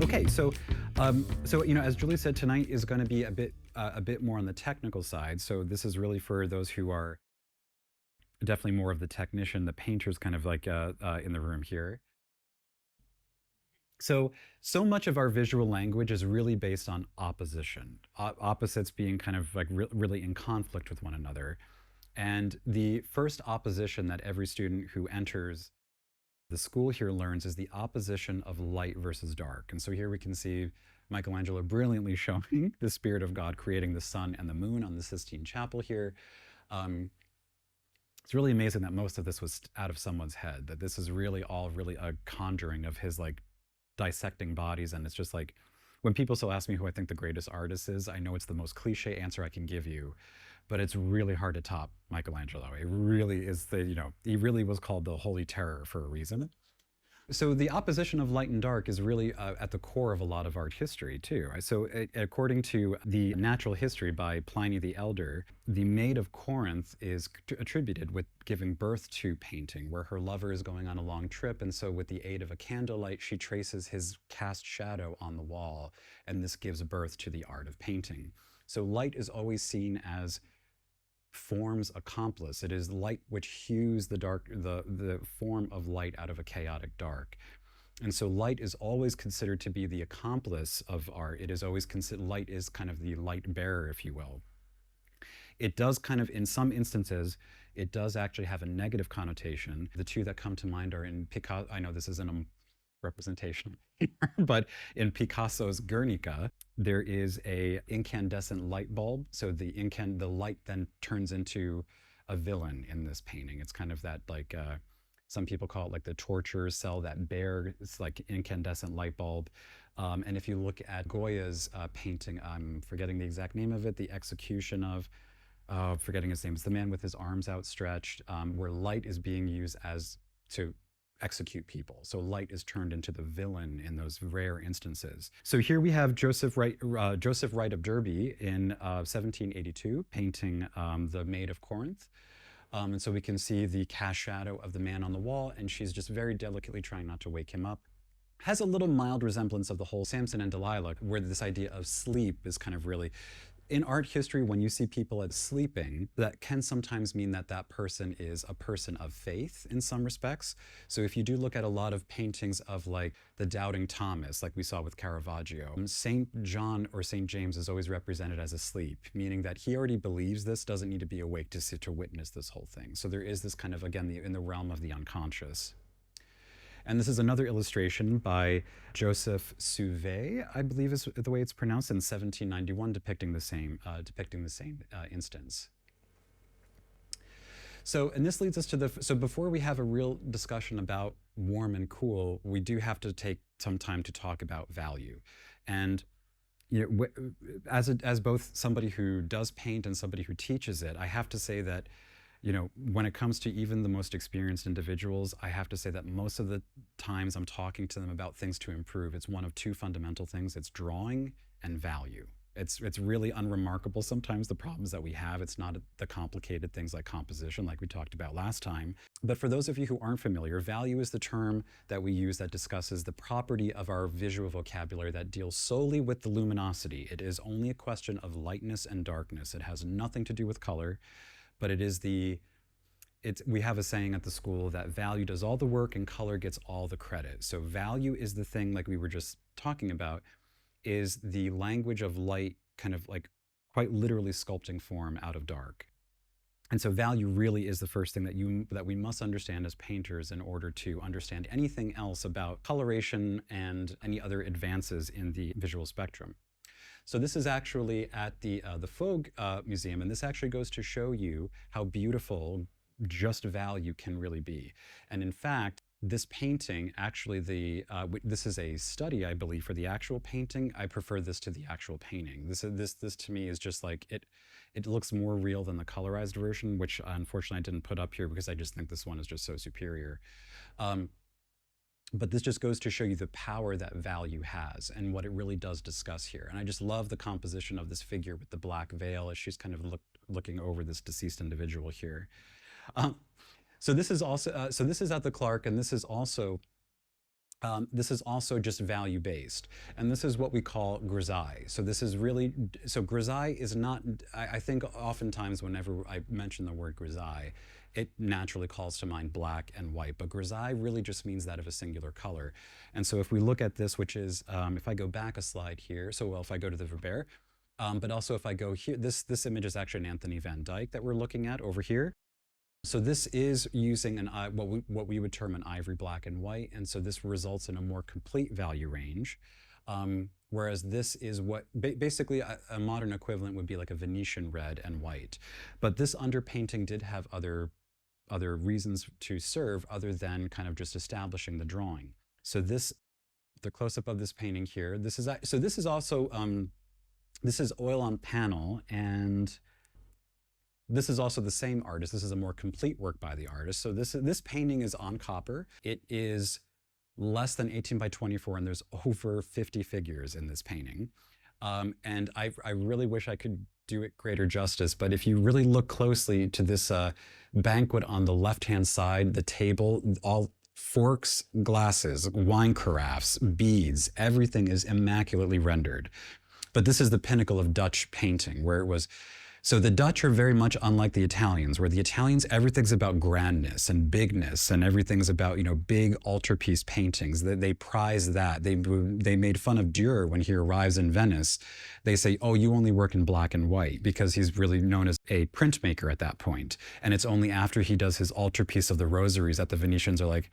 Okay, so as Julie said, tonight is going to be a bit more on the technical side. So this is really for those who are definitely more of the technician, the painters, kind of like in the room here. So much of our visual language is really based on opposition, opposites being kind of like really in conflict with one another. And the first opposition that every student who enters the school here learns is the opposition of light versus dark. And so here we can see Michelangelo brilliantly showing the Spirit of God creating the sun and the moon on the Sistine Chapel here. It's really amazing that most of this was out of someone's head, that this is really all really a conjuring of his like dissecting bodies. And it's just like, when people still ask me who I think the greatest artist is, I know it's the most cliche answer I can give you, but it's really hard to top Michelangelo. It really is he really was called the Holy Terror for a reason. So the opposition of light and dark is really at the core of a lot of art history too. So according to the Natural History by Pliny the Elder, the Maid of Corinth is attributed with giving birth to painting, where her lover is going on a long trip, and so with the aid of a candlelight, she traces his cast shadow on the wall, and this gives birth to the art of painting. So light is always seen as form's accomplice. It is light which hues the form of light out of a chaotic dark. And so light is always considered to be the accomplice of art. It is always considered, light is kind of the light bearer, if you will. It does kind of, in some instances, it does actually have a negative connotation. The two that come to mind are in Picasso. I know this isn't a representation here, but in Picasso's Guernica, there is a incandescent light bulb. So the light then turns into a villain in this painting. It's kind of that like, some people call it like the torture cell, that bear, it's like incandescent light bulb. And if you look at Goya's painting, I'm forgetting the exact name of it, the execution of, forgetting his name, it's the man with his arms outstretched, where light is being used to execute people. So light is turned into the villain in those rare instances. So here we have Joseph Wright of Derby in 1782 painting the Maid of Corinth. And so we can see the cast shadow of the man on the wall, and she's just very delicately trying not to wake him up. Has a little mild resemblance of the whole Samson and Delilah, where this idea of sleep is kind of really, in art history, when you see people as sleeping, that can sometimes mean that that person is a person of faith in some respects. So if you do look at a lot of paintings of like the Doubting Thomas, like we saw with Caravaggio, St. John or St. James is always represented as asleep, meaning that he already believes this, doesn't need to be awake to witness this whole thing. So there is this kind of, again, in the realm of the unconscious. And this is another illustration by Joseph Suvet, I believe is the way it's pronounced, in 1791, depicting the same instance. So, and this leads us to so before we have a real discussion about warm and cool, we do have to take some time to talk about value. And as both somebody who does paint and somebody who teaches it, I have to say that when it comes to even the most experienced individuals, I have to say that most of the times I'm talking to them about things to improve, it's one of two fundamental things. It's drawing and value. It's really unremarkable sometimes, the problems that we have. It's not the complicated things like composition, like we talked about last time. But for those of you who aren't familiar, value is the term that we use that discusses the property of our visual vocabulary that deals solely with the luminosity. It is only a question of lightness and darkness. It has nothing to do with color. But we have a saying at the school that value does all the work and color gets all the credit. So value is the thing, like we were just talking about, is the language of light, kind of like quite literally sculpting form out of dark. And so value really is the first thing that we must understand as painters in order to understand anything else about coloration and any other advances in the visual spectrum. So this is actually at the Fogg Museum, and this actually goes to show you how beautiful just value can really be. And in fact, this painting, actually this is a study, I believe, for the actual painting. I prefer this to the actual painting. This to me is just like, it looks more real than the colorized version, which unfortunately I didn't put up here because I just think this one is just so superior. But this just goes to show you the power that value has and what it really does discuss here. And I just love the composition of this figure with the black veil as she's kind of looking over this deceased individual here. So this is also, so this is at the Clark, and this is also This is also just value based, and this is what we call grisaille. So this is really, so grisaille is not, I think oftentimes whenever I mention the word grisaille, it naturally calls to mind black and white, but grisaille really just means that of a singular color. And so if we look at this, which is, if I go back a slide here, so well, if I go to the Verbeer, but also if I go here, this image is actually an Anthony Van Dyck that we're looking at over here. So this is using an what we would term an ivory black and white, and so this results in a more complete value range. Whereas this is what basically a modern equivalent would be like a Venetian red and white. But this underpainting did have other reasons to serve other than kind of just establishing the drawing. So this, the close-up of this painting here, this is so this is also this is oil on panel, and this is also the same artist. This is a more complete work by the artist. So this painting is on copper. It is less than 18 by 24, and there's over 50 figures in this painting. And I really wish I could do it greater justice, but if you really look closely to this banquet on the left-hand side, the table, all forks, glasses, wine carafes, beads, everything is immaculately rendered. But this is the pinnacle of Dutch painting, where it was, so the Dutch are very much unlike the Italians, where the Italians, everything's about grandness and bigness, and everything's about, you know, big altarpiece paintings. They prize that. They made fun of Dürer when he arrives in Venice. They say, oh, you only work in black and white, because he's really known as a printmaker at that point. And it's only after he does his altarpiece of the rosaries that the Venetians are like,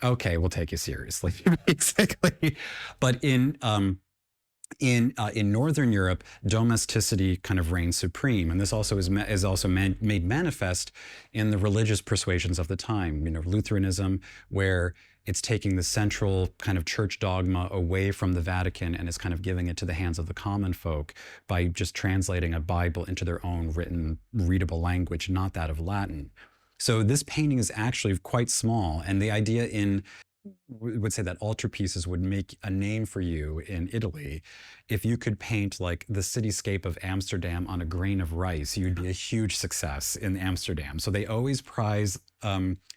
okay, we'll take you seriously, basically. But in Northern Europe, domesticity kind of reigns supreme, and this also is also made manifest in the religious persuasions of the time. You know, Lutheranism, where it's taking the central kind of church dogma away from the Vatican and is kind of giving it to the hands of the common folk by just translating a Bible into their own written, readable language, not that of Latin. So this painting is actually quite small, and the idea in would say that altarpieces would make a name for you in Italy. If you could paint like the cityscape of Amsterdam on a grain of rice, you'd be a huge success in Amsterdam. So they always prize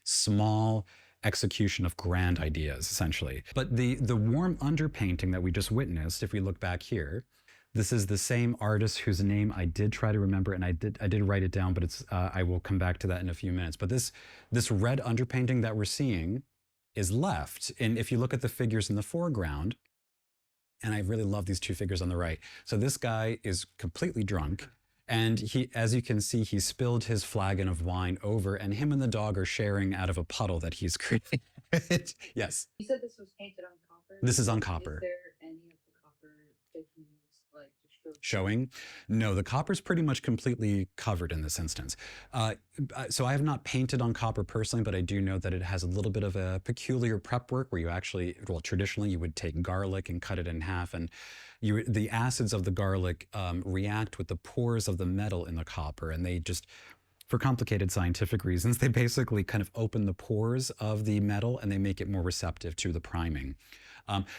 small execution of grand ideas, essentially. But the warm underpainting that we just witnessed, if we look back here, this is the same artist whose name I did try to remember, and I did write it down, but it's I will come back to that in a few minutes. But this red underpainting that we're seeing is left. And if you look at the figures in the foreground, and I really love these two figures on the right. So this guy is completely drunk, and he, as you can see, he spilled his flagon of wine over, and him and the dog are sharing out of a puddle that he's created. Yes. You said this was painted on copper? This is on copper. Is there any of the copper that he used, like, to show? Showing? No, the copper's pretty much completely covered in this instance. So I have not painted on copper personally, but I do know that it has a little bit of a peculiar prep work where you actually, well, traditionally you would take garlic and cut it in half, and the acids of the garlic react with the pores of the metal in the copper, and they just, for complicated scientific reasons, they basically kind of open the pores of the metal and they make it more receptive to the priming.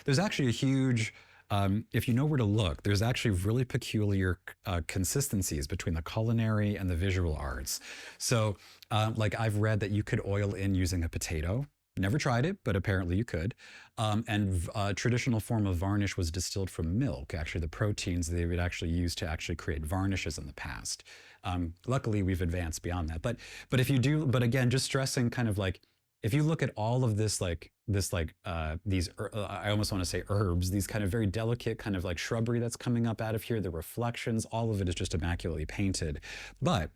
There's actually a huge, if you know where to look, there's actually really peculiar consistencies between the culinary and the visual arts. So like I've read that you could oil in using a potato. Never tried it, but apparently you could. And a traditional form of varnish was distilled from milk. Actually, the proteins they would actually use to actually create varnishes in the past. Luckily, we've advanced beyond that. But if you do, but again, just stressing kind of like, if you look at all of this, these, I almost want to say herbs, these kind of very delicate kind of like shrubbery that's coming up out of here, the reflections, all of it is just immaculately painted. But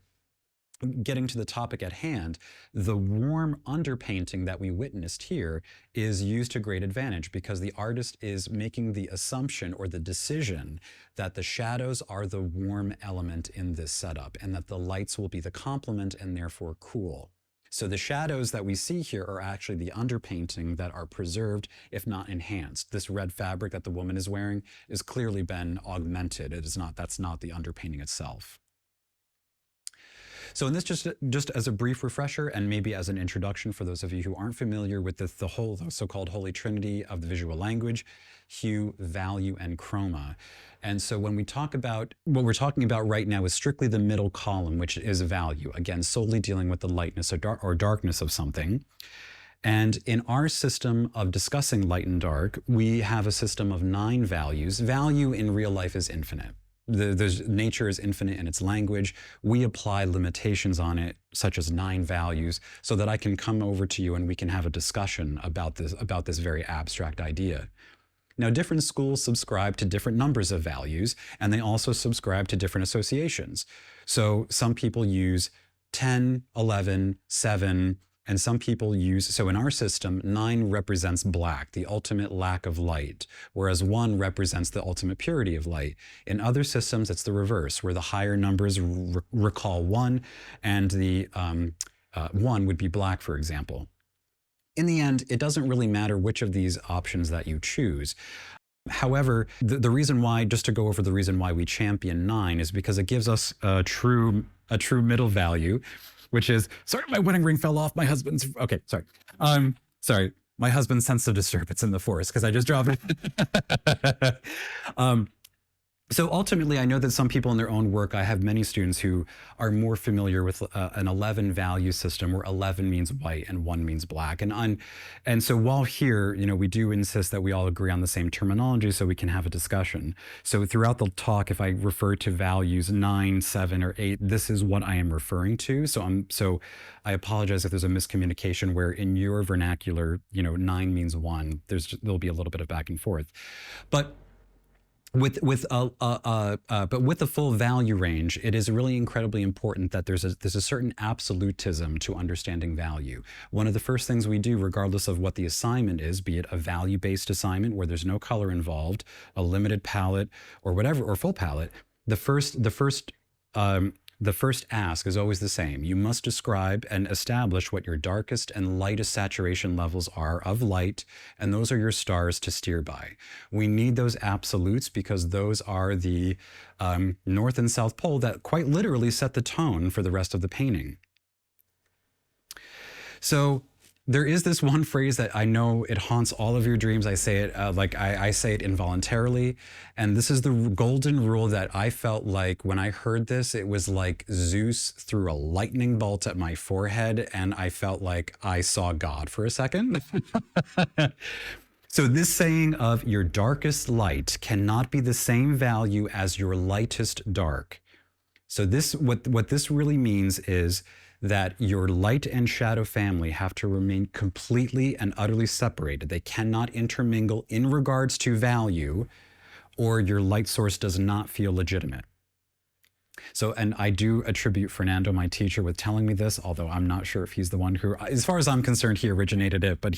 getting to the topic at hand, the warm underpainting that we witnessed here is used to great advantage because the artist is making the assumption or the decision that the shadows are the warm element in this setup and that the lights will be the complement and therefore cool. So the shadows that we see here are actually the underpainting that are preserved, if not enhanced. This red fabric that the woman is wearing has clearly been augmented. It is not, that's not the underpainting itself. So in this, just as a brief refresher and maybe as an introduction for those of you who aren't familiar with the whole so-called holy trinity of the visual language, hue, value, and chroma. And so when we talk about, what we're talking about right now is strictly the middle column, which is value, again, solely dealing with the lightness or darkness of something. And in our system of discussing light and dark, we have a system of 9 values. Value in real life is infinite. Nature is infinite in its language. We apply limitations on it, such as 9 values, so that I can come over to you and we can have a discussion about this very abstract idea. Now, different schools subscribe to different numbers of values, and they also subscribe to different associations. So some people use 10, 11, 7, and some people use, so in our system, 9 represents black, the ultimate lack of light, whereas 1 represents the ultimate purity of light. In other systems, it's the reverse, where the higher numbers recall 1, and the 1 would be black, for example. In the end, it doesn't really matter which of these options that you choose. However, the reason why, just to go over the reason why we champion 9 is because it gives us a true middle value, which is, sorry, my wedding ring fell off. My husband's, okay, sorry. Sorry, my husband's sense of disturbance in the forest because I just dropped it. So ultimately, I know that some people in their own work, I have many students who are more familiar with an 11 value system where 11 means white and 1 means black. And so while here, we do insist that we all agree on the same terminology so we can have a discussion. So throughout the talk, if I refer to values 9, 7, or 8, this is what I am referring to. So I apologize if there's a miscommunication where in your vernacular, 9 means 1. There'll be a little bit of back and forth. But with the full value range, it is really incredibly important that there's a certain absolutism to understanding value. One of the first things we do, regardless of what the assignment is, be it a value-based assignment where there's no color involved, a limited palette, or whatever, or full palette, the first ask is always the same. You must describe and establish what your darkest and lightest saturation levels are of light, and those are your stars to steer by. We need those absolutes because those are the North and South Pole that quite literally set the tone for the rest of the painting. So there is this one phrase that I know it haunts all of your dreams. I say it I say it involuntarily. And this is the golden rule that I felt like when I heard this, it was like Zeus threw a lightning bolt at my forehead and I felt like I saw God for a second. So this saying of your darkest light cannot be the same value as your lightest dark. So what this really means is that your light and shadow family have to remain completely and utterly separated. They cannot intermingle in regards to value, or your light source does not feel legitimate. So, and I do attribute Fernando, my teacher, with telling me this, although I'm not sure if he's the one who, as far as I'm concerned, he originated it, but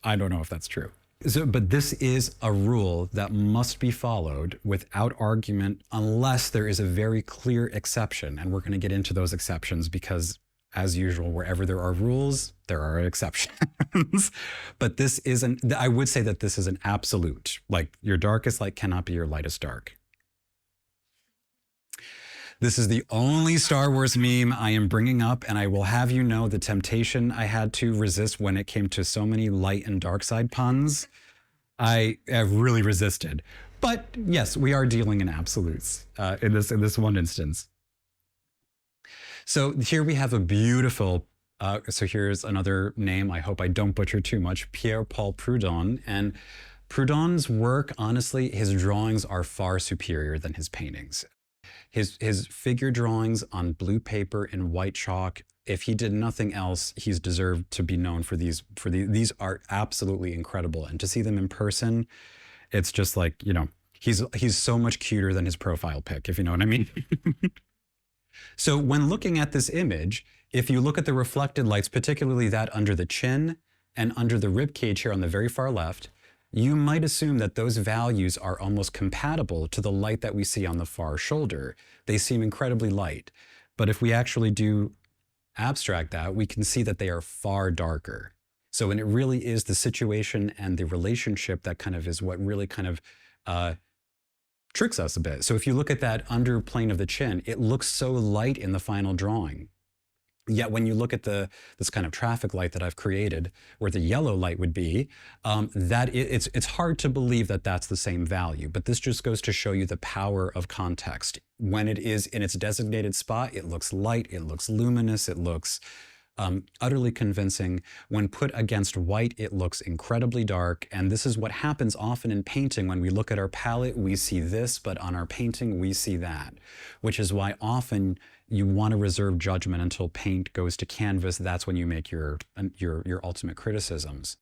I don't know if that's true. So, but this is a rule that must be followed without argument unless there is a very clear exception. And we're going to get into those exceptions because, as usual, wherever there are rules, there are exceptions. But I would say that this is an absolute. Like, your darkest light cannot be your lightest dark. This is the only Star Wars meme I am bringing up, and I will have you know the temptation I had to resist when it came to so many light and dark side puns. I have really resisted. But yes, we are dealing in absolutes in this one instance. So here we have a beautiful, so here's another name, I hope I don't butcher too much, Pierre-Paul Prud'hon. And Prud'hon's work, honestly, his drawings are far superior than his paintings. His figure drawings on blue paper and white chalk, if he did nothing else, he's deserved to be known for these. These are absolutely incredible. And to see them in person, it's just like, he's so much cuter than his profile pic, if you know what I mean. So when looking at this image, if you look at the reflected lights, particularly that under the chin and under the rib cage here on the very far left, you might assume that those values are almost compatible to the light that we see on the far shoulder. They seem incredibly light. But if we actually do abstract that, we can see that they are far darker. So when it really is the situation and the relationship that kind of is what really kind of tricks us a bit. So if you look at that under plane of the chin, it looks so light in the final drawing. Yet when you look at this kind of traffic light that I've created, where the yellow light would be, it's hard to believe that that's the same value. But this just goes to show you the power of context. When it is in its designated spot, it looks light, it looks luminous, it looks utterly convincing. When put against white, it looks incredibly dark. And this is what happens often in painting. When we look at our palette, we see this, but on our painting, we see that, which is why often you want to reserve judgment until paint goes to canvas. That's when you make your ultimate criticisms.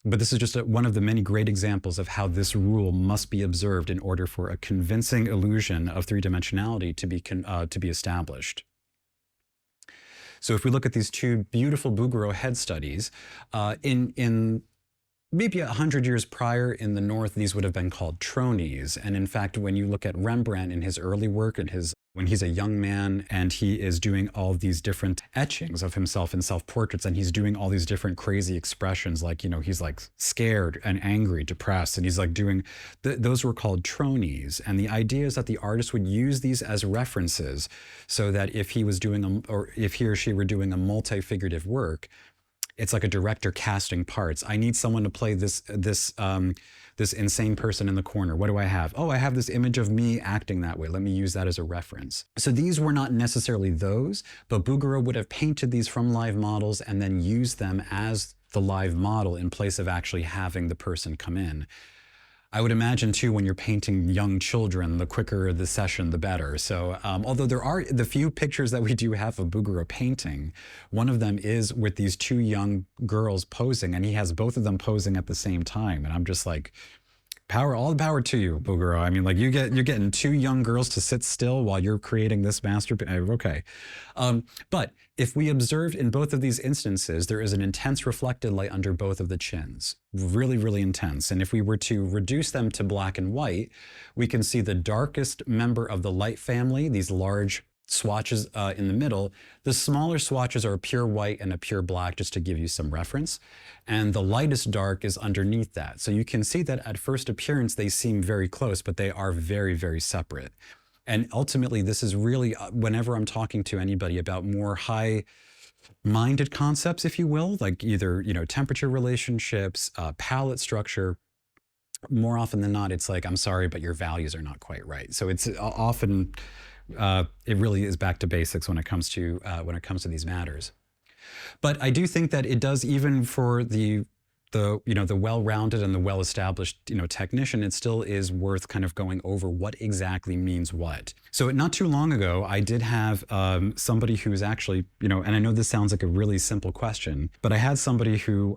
But this is just one of the many great examples of how this rule must be observed in order for a convincing illusion of three-dimensionality to be established. So if we look at these two beautiful Bouguereau head studies, in maybe 100 years prior in the North, these would have been called tronies. And in fact, when you look at Rembrandt in his early work, when he's a young man and he is doing all these different etchings of himself in self-portraits, and he's doing all these different crazy expressions, like, he's like scared and angry, depressed, and he's like doing, those were called tronies. And the idea is that the artist would use these as references so that if he was doing, or if he or she were doing a multi-figurative work, it's like a director casting parts. I need someone to play this insane person in the corner. What do I have? Oh, I have this image of me acting that way. Let me use that as a reference. So these were not necessarily those, but Bouguereau would have painted these from live models and then used them as the live model in place of actually having the person come in. I would imagine too, when you're painting young children, the quicker the session, the better. So although there are the few pictures that we do have of Bouguereau painting, one of them is with these two young girls posing, and he has both of them posing at the same time. And I'm just like, all the power to you, Bouguereau. I mean, like you're getting two young girls to sit still while you're creating this masterpiece. Okay. But if we observed in both of these instances, there is an intense reflected light under both of the chins, really, really intense. And if we were to reduce them to black and white, we can see the darkest member of the light family, these large swatches in the middle. The smaller swatches are a pure white and a pure black, just to give you some reference. And the lightest dark is underneath that. So you can see that at first appearance, they seem very close, but they are very, very separate. And ultimately, this is really, whenever I'm talking to anybody about more high-minded concepts, if you will, like either, temperature relationships, palette structure, more often than not, it's like, I'm sorry, but your values are not quite right. So it's often, it really is back to basics when it comes to these matters. But I do think that it does, even for the well-rounded and the well-established technician, it still is worth kind of going over what exactly means what. So not too long ago, I did have somebody who's actually, and I know this sounds like a really simple question, but I had somebody who,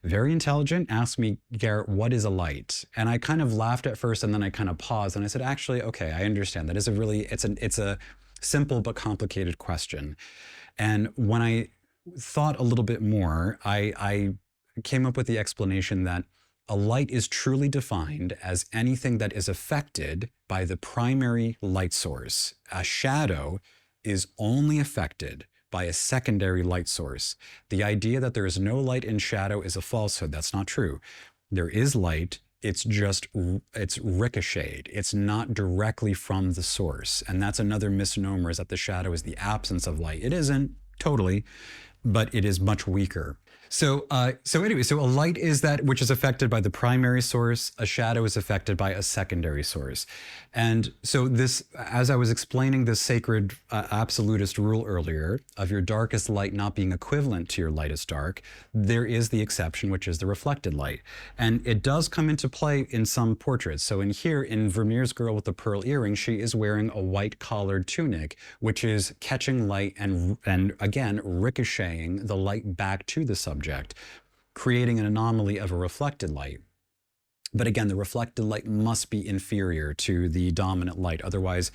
very intelligent, asked me, Garrett, what is a light? And I kind of laughed at first, and then I kind of paused, and I said, actually, okay, I understand. That is it's a simple but complicated question. And when I thought a little bit more, I came up with the explanation that a light is truly defined as anything that is affected by the primary light source. A shadow is only affected by a secondary light source. The idea that there is no light in shadow is a falsehood. That's not true. There is light. It's ricocheted. It's not directly from the source. And that's another misnomer, is that the shadow is the absence of light. It isn't totally, but it is much weaker. So anyway, so a light is that which is affected by the primary source. A shadow is affected by a secondary source. And so this, as I was explaining this sacred absolutist rule earlier of your darkest light not being equivalent to your lightest dark, there is the exception, which is the reflected light. And it does come into play in some portraits. So in here, in Vermeer's Girl with the Pearl Earring, she is wearing a white collared tunic, which is catching light and again, ricocheting the light back to the subject, creating an anomaly of a reflected light. But again, the reflected light must be inferior to the dominant light. Otherwise,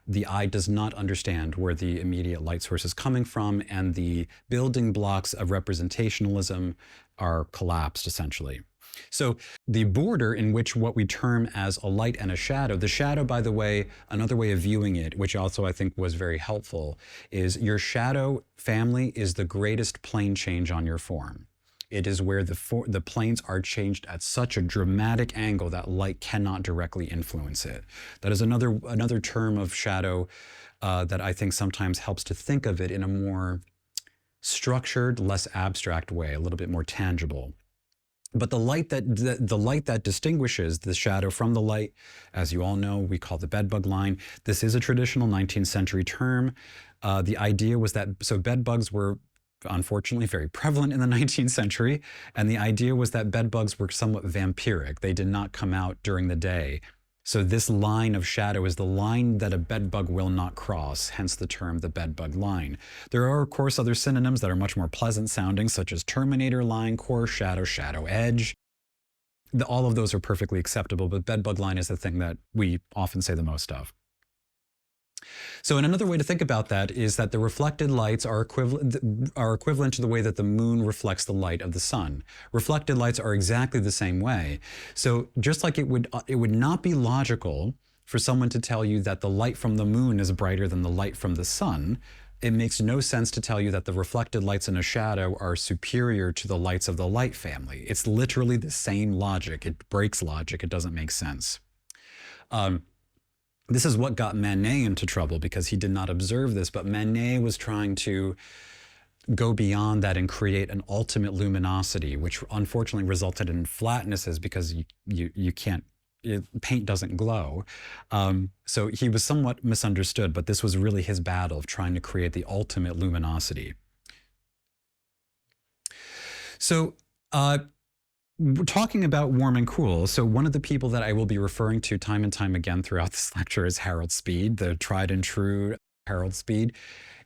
the eye does not understand where the immediate light source is coming from, and the building blocks of representationalism are collapsed, essentially. So the border in which what we term as a light and a shadow, the shadow, by the way, another way of viewing it, which also I think was very helpful, is your shadow family is the greatest plane change on your form. It is where the planes are changed at such a dramatic angle that light cannot directly influence it. That is another term of shadow that I think sometimes helps to think of it in a more structured, less abstract way, a little bit more tangible. But the light that distinguishes the shadow from the light, as you all know, we call the bedbug line. This is a traditional 19th century term. The idea was that, so bedbugs were unfortunately very prevalent in the 19th century. And the idea was that bed bugs were somewhat vampiric. They did not come out during the day. So this line of shadow is the line that a bed bug will not cross, hence the term the bed bug line. There are, of course, other synonyms that are much more pleasant sounding, such as terminator line, core shadow, shadow edge. All of those are perfectly acceptable, but bed bug line is the thing that we often say the most of. So, and another way to think about that is that the reflected lights are equivalent to the way that the moon reflects the light of the sun. Reflected lights are exactly the same way. So, just like it would not be logical for someone to tell you that the light from the moon is brighter than the light from the sun, it makes no sense to tell you that the reflected lights in a shadow are superior to the lights of the light family. It's literally the same logic. It breaks logic. It doesn't make sense. This is what got Manet into trouble because he did not observe this, but Manet was trying to go beyond that and create an ultimate luminosity, which unfortunately resulted in flatnesses because you can't, paint doesn't glow. So he was somewhat misunderstood, but this was really his battle of trying to create the ultimate luminosity. So, we're talking about warm and cool. So one of the people that I will be referring to time and time again throughout this lecture is Harold Speed, the tried and true Harold Speed.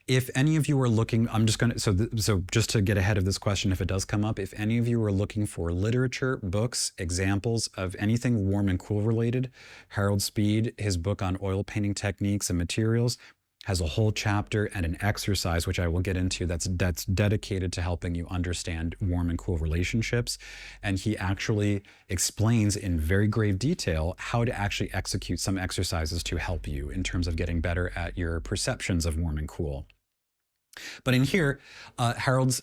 If any of you are looking, I'm just going to, so just to get ahead of this question, if it does come up, if any of you are looking for literature, books, examples of anything warm and cool related, Harold Speed, his book on oil painting techniques and materials, has a whole chapter and an exercise, which I will get into, that's dedicated to helping you understand warm and cool relationships. And he actually explains in very grave detail how to actually execute some exercises to help you in terms of getting better at your perceptions of warm and cool. But in here, Harold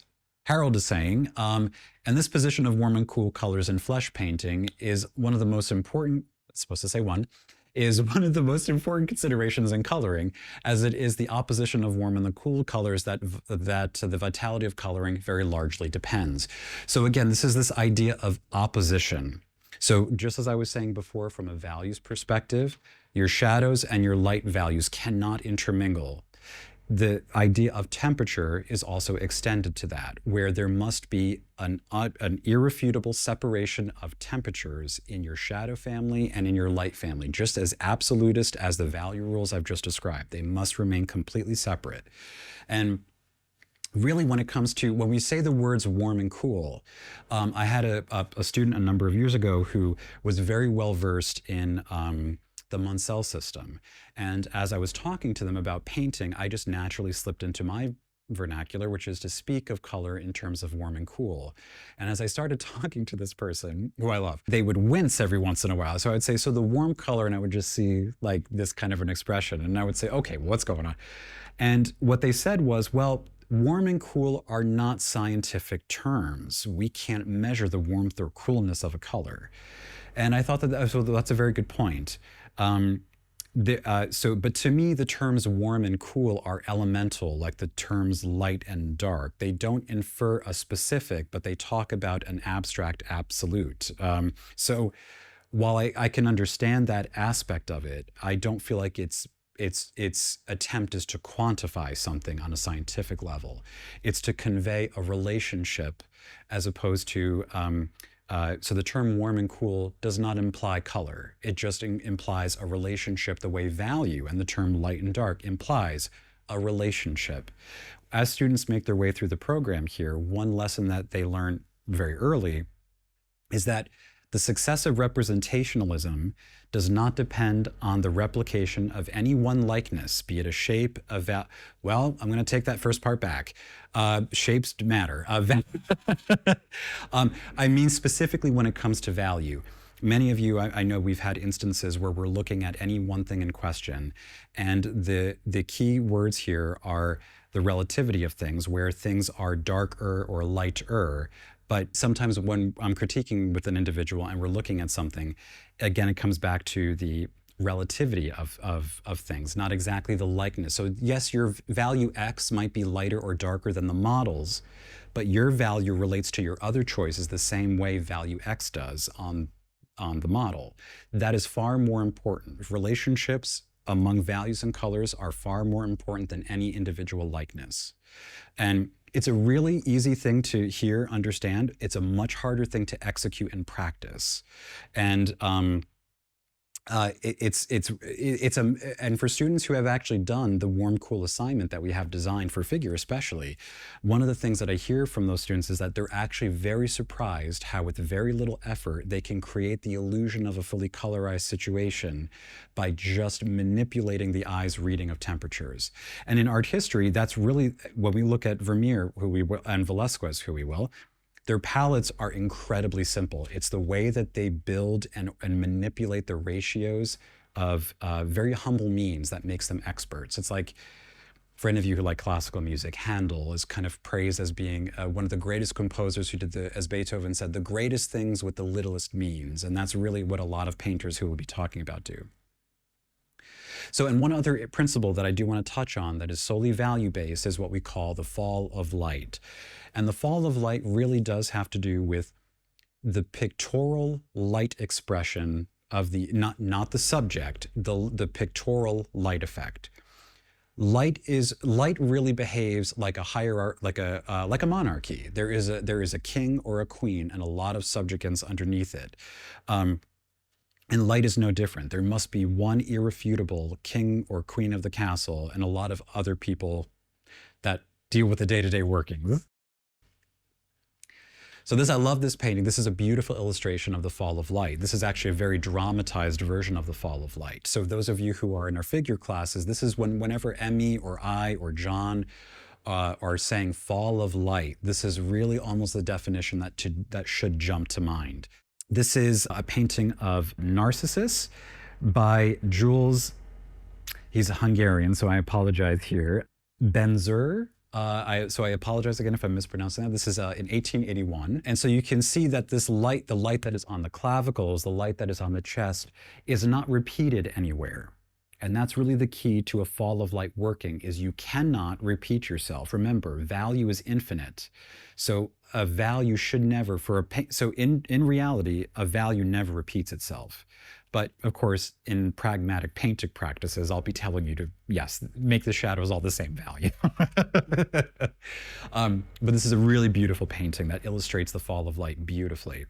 is saying, and this position of warm and cool colors in flesh painting is one of the most important, it's supposed to say one, is one of the most important considerations in coloring, as it is the opposition of warm and the cool colors that the vitality of coloring very largely depends. So again, this is this idea of opposition. So just as I was saying before, from a values perspective, your shadows and your light values cannot intermingle. The idea of temperature is also extended to that, where there must be an irrefutable separation of temperatures in your shadow family and in your light family, just as absolutist as the value rules I've just described. They must remain completely separate. And really, when it comes to, when we say the words warm and cool, I had a student a number of years ago who was very well versed in the Munsell system. And as I was talking to them about painting, I just naturally slipped into my vernacular, which is to speak of color in terms of warm and cool. And as I started talking to this person, who I love, they would wince every once in a while. So I would say, so the warm color, and I would just see like this kind of an expression. And I would say, okay, well, what's going on? And what they said was, well, warm and cool are not scientific terms. We can't measure the warmth or coolness of a color. And I thought that so that's a very good point. But to me, the terms warm and cool are elemental, like the terms light and dark. They don't infer a specific, but they talk about an abstract absolute. So while I can understand that aspect of it, I don't feel like its attempt is to quantify something on a scientific level. It's to convey a relationship as opposed to so the term warm and cool does not imply color. It just implies a relationship the way value and the term light and dark implies a relationship. As students make their way through the program here, one lesson that they learn very early is that the success of representationalism does not depend on the replication of any one likeness, be it a shape, well, I'm going to take that first part back. Shapes matter. I mean specifically when it comes to value. Many of you, I know we've had instances where we're looking at any one thing in question, and the key words here are the relativity of things, where things are darker or lighter. But sometimes when I'm critiquing with an individual and we're looking at something, again, it comes back to the relativity of things, not exactly the likeness. So yes, your value X might be lighter or darker than the models, but your value relates to your other choices the same way value X does on the model. That is far more important. Relationships among values and colors are far more important than any individual likeness. And It's a really easy thing to hear, understand. It's a much harder thing to execute and practice. And it's a, and for students who have actually done the warm cool assignment that we have designed for figure especially, one of the things that I hear from those students is that they're actually very surprised how with very little effort they can create the illusion of a fully colorized situation by just manipulating the eye's reading of temperatures. And in art history, that's really, when we look at Vermeer, who we will, and Velázquez, who we will, their palettes are incredibly simple. It's the way that they build and manipulate the ratios of very humble means that makes them experts. It's like, for any of you who like classical music, Handel is kind of praised as being one of the greatest composers who did as Beethoven said, the greatest things with the littlest means. And that's really what a lot of painters who we'll be talking about do. So, and one other principle that I do want to touch on that is solely value-based is what we call the fall of light. And the fall of light really does have to do with the pictorial light expression of the, not the subject, the pictorial light effect. Light really behaves like a hierarchy, like a monarchy. There is a king or a queen and a lot of subjects underneath it. And light is no different. There must be one irrefutable king or queen of the castle and a lot of other people that deal with the day-to-day workings. So I love this painting. This is a beautiful illustration of the fall of light. This is actually a very dramatized version of the fall of light. So those of you who are in our figure classes, this is whenever Emmy or I or John are saying fall of light, this is really almost the definition that should jump to mind. This is a painting of Narcissus by Jules, he's a Hungarian, so I apologize here, Benzer. So I apologize again if I'm mispronouncing that. This is in 1881. And so you can see that this light, the light that is on the clavicles, the light that is on the chest, is not repeated anywhere. And that's really the key to a fall of light working, is you cannot repeat yourself. Remember, value is infinite. So a value should never, so in reality, a value never repeats itself. But of course, in pragmatic painting practices, I'll be telling you to, yes, make the shadows all the same value. But this is a really beautiful painting that illustrates the fall of light beautifully.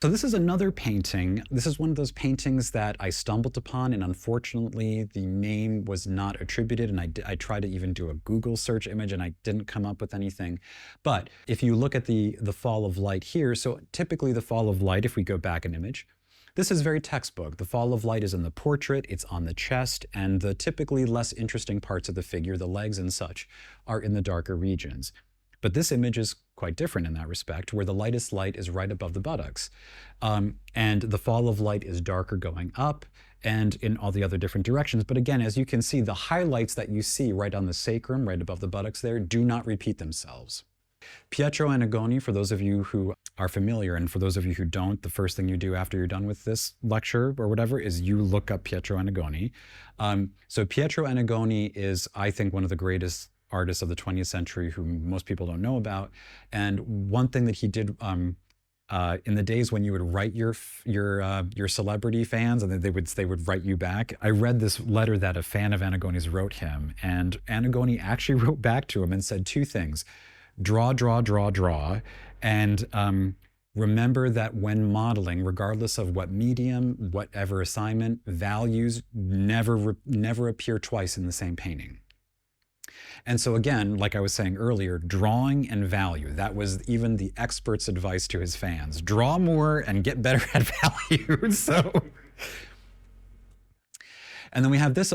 So this is another painting. This is one of those paintings that I stumbled upon, and unfortunately the name was not attributed, and I tried to even do a Google search image and I didn't come up with anything. But if you look at the fall of light here, so typically the fall of light, if we go back an image, this is very textbook. The fall of light is in the portrait, it's on the chest, and the typically less interesting parts of the figure, the legs and such, are in the darker regions. But this image is quite different in that respect, where the lightest light is right above the buttocks. And the fall of light is darker going up and in all the other different directions. But again, as you can see, the highlights that you see right on the sacrum, right above the buttocks there, do not repeat themselves. Pietro Annigoni, for those of you who are familiar, and for those of you who don't, the first thing you do after you're done with this lecture or whatever is you look up Pietro Annigoni. So Pietro Annigoni is, I think, one of the greatest artists of the 20th century who most people don't know about. And one thing that he did in the days when you would write your celebrity fans and then they would write you back, I read this letter that a fan of Annigoni's wrote him, and Annigoni actually wrote back to him and said two things: draw, draw, draw, draw, and remember that when modeling, regardless of what medium, whatever assignment, values never appear twice in the same painting. And so again, like I was saying earlier, drawing and value, that was even the expert's advice to his fans. Draw more and get better at value. So, and then we have this,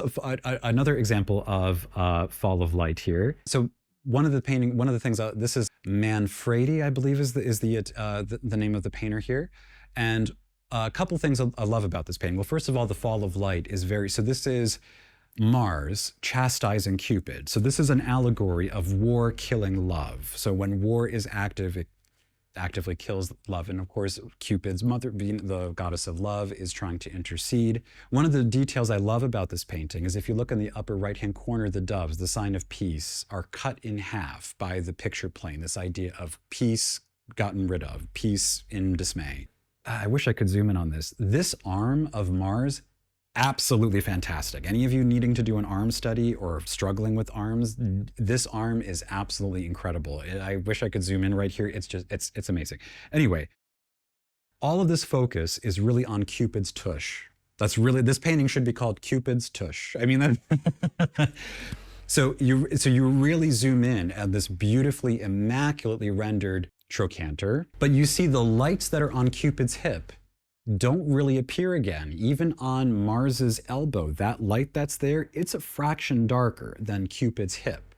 another example of fall of light here. So one of the things, this is Manfredi, I believe is the name of the painter here. And a couple things I love about this painting. Well, first of all, the fall of light is so this is Mars chastising Cupid. So this is an allegory of war killing love. So when war is active, it actively kills love. And of course, Cupid's mother, being the goddess of love, is trying to intercede. One of the details I love about this painting is if you look in the upper right-hand corner, the doves, the sign of peace, are cut in half by the picture plane, this idea of peace gotten rid of, peace in dismay. I wish I could zoom in on this. This arm of Mars Absolutely fantastic. Any of you needing to do an arm study or struggling with arms, this arm is absolutely incredible. I wish I could zoom in right here. It's just, it's amazing. Anyway, all of this focus is really on Cupid's tush. That's really, this painting should be called Cupid's tush. I mean, that, so you really zoom in at this beautifully, immaculately rendered trochanter, but you see the lights that are on Cupid's hip don't really appear again. Even on Mars's elbow, that light that's there, it's a fraction darker than Cupid's hip.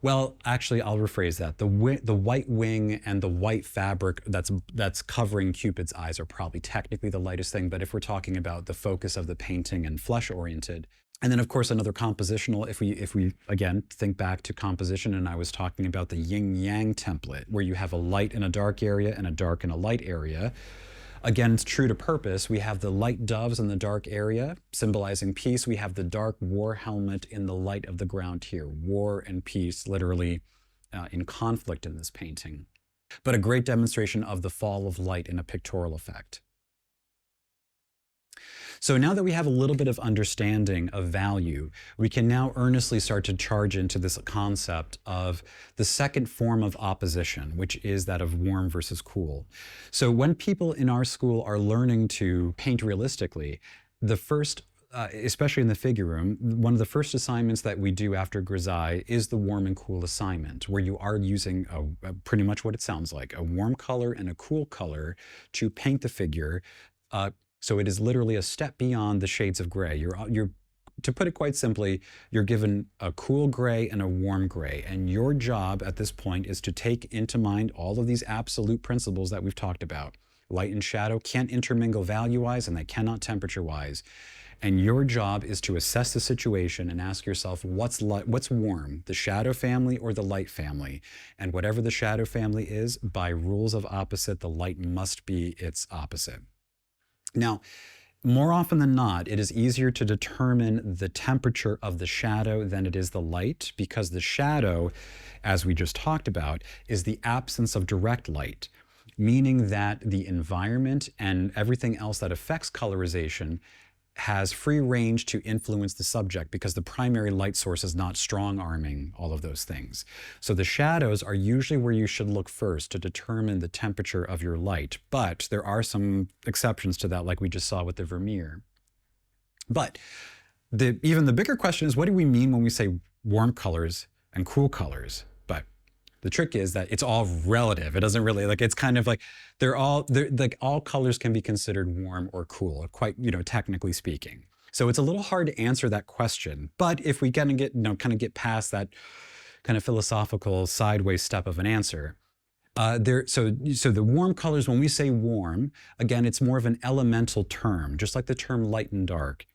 Well, actually, I'll rephrase that. The white wing and the white fabric that's covering Cupid's eyes are probably technically the lightest thing, but if we're talking about the focus of the painting and flesh-oriented, and then of course another compositional, if we again think back to composition, and I was talking about the yin-yang template, where you have a light in a dark area and a dark in a light area. Again, it's true to purpose. We have the light doves in the dark area, symbolizing peace. We have the dark war helmet in the light of the ground here. War and peace, literally in conflict in this painting. But a great demonstration of the fall of light in a pictorial effect. So now that we have a little bit of understanding of value, we can now earnestly start to charge into this concept of the second form of opposition, which is that of warm versus cool. So when people in our school are learning to paint realistically, the first especially in the figure room, one of the first assignments that we do after grisaille is the warm and cool assignment, where you are using pretty much what it sounds like, a warm color and a cool color to paint the figure. So it is literally a step beyond the shades of gray. To put it quite simply, you're given a cool gray and a warm gray, and your job at this point is to take into mind all of these absolute principles that we've talked about. Light and shadow can't intermingle value-wise, and they cannot temperature-wise. And your job is to assess the situation and ask yourself, what's warm, the shadow family or the light family? And whatever the shadow family is, by rules of opposite, the light must be its opposite. Now, more often than not, it is easier to determine the temperature of the shadow than it is the light, because the shadow, as we just talked about, is the absence of direct light, meaning that the environment and everything else that affects colorization has free range to influence the subject, because the primary light source is not strong-arming all of those things. So the shadows are usually where you should look first to determine the temperature of your light, but there are some exceptions to that, like we just saw with the Vermeer. But even the bigger question is, what do we mean when we say warm colors and cool colors? But the trick is that it's all relative. It doesn't really, like, it's kind of like all colors can be considered warm or cool, quite, technically speaking. So it's a little hard to answer that question. But if we kind of get past that kind of philosophical sideways step of an answer, so the warm colors, when we say warm, again, it's more of an elemental term, just like the term light and dark.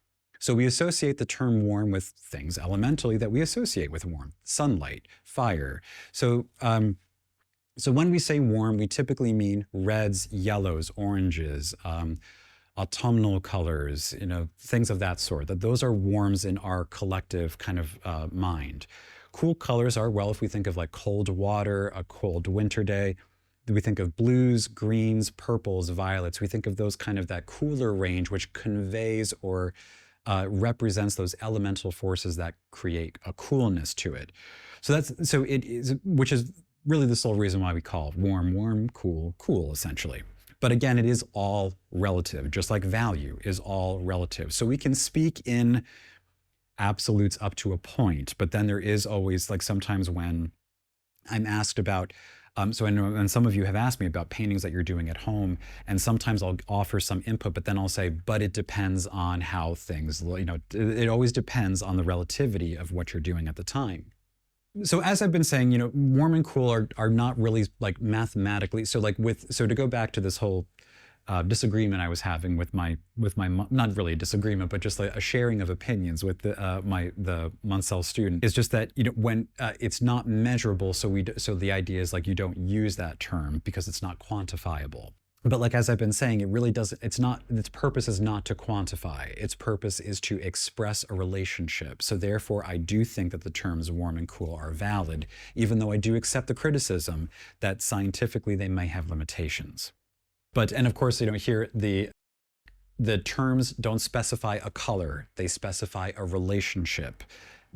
So we associate the term warm with things elementally that we associate with warmth: sunlight, fire. So when we say warm, we typically mean reds, yellows, oranges, autumnal colors, things of that sort. That those are warms in our collective kind of mind. Cool colors are, well, if we think of like cold water, a cold winter day, we think of blues, greens, purples, violets. We think of those kind of that cooler range, which conveys or represents those elemental forces that create a coolness to it. Which is really the sole reason why we call warm, warm, cool, cool, essentially. But again, it is all relative, just like value is all relative. So we can speak in absolutes up to a point, but then there is always, like, sometimes when I'm asked about, so I know, and some of you have asked me about paintings that you're doing at home, and sometimes I'll offer some input, but then I'll say, but it depends on how things, it always depends on the relativity of what you're doing at the time. So as I've been saying, warm and cool are not really like mathematically, so to go back to this whole disagreement I was having with my not really a disagreement, but just like a sharing of opinions with the Munsell student, is just that when it's not measurable, so the idea is, like, you don't use that term because it's not quantifiable. But like, as I've been saying, it really doesn't, its purpose is not to quantify. Its purpose is to express a relationship. So therefore, I do think that the terms warm and cool are valid, even though I do accept the criticism that scientifically they may have limitations. And of course, here the terms don't specify a color, they specify a relationship.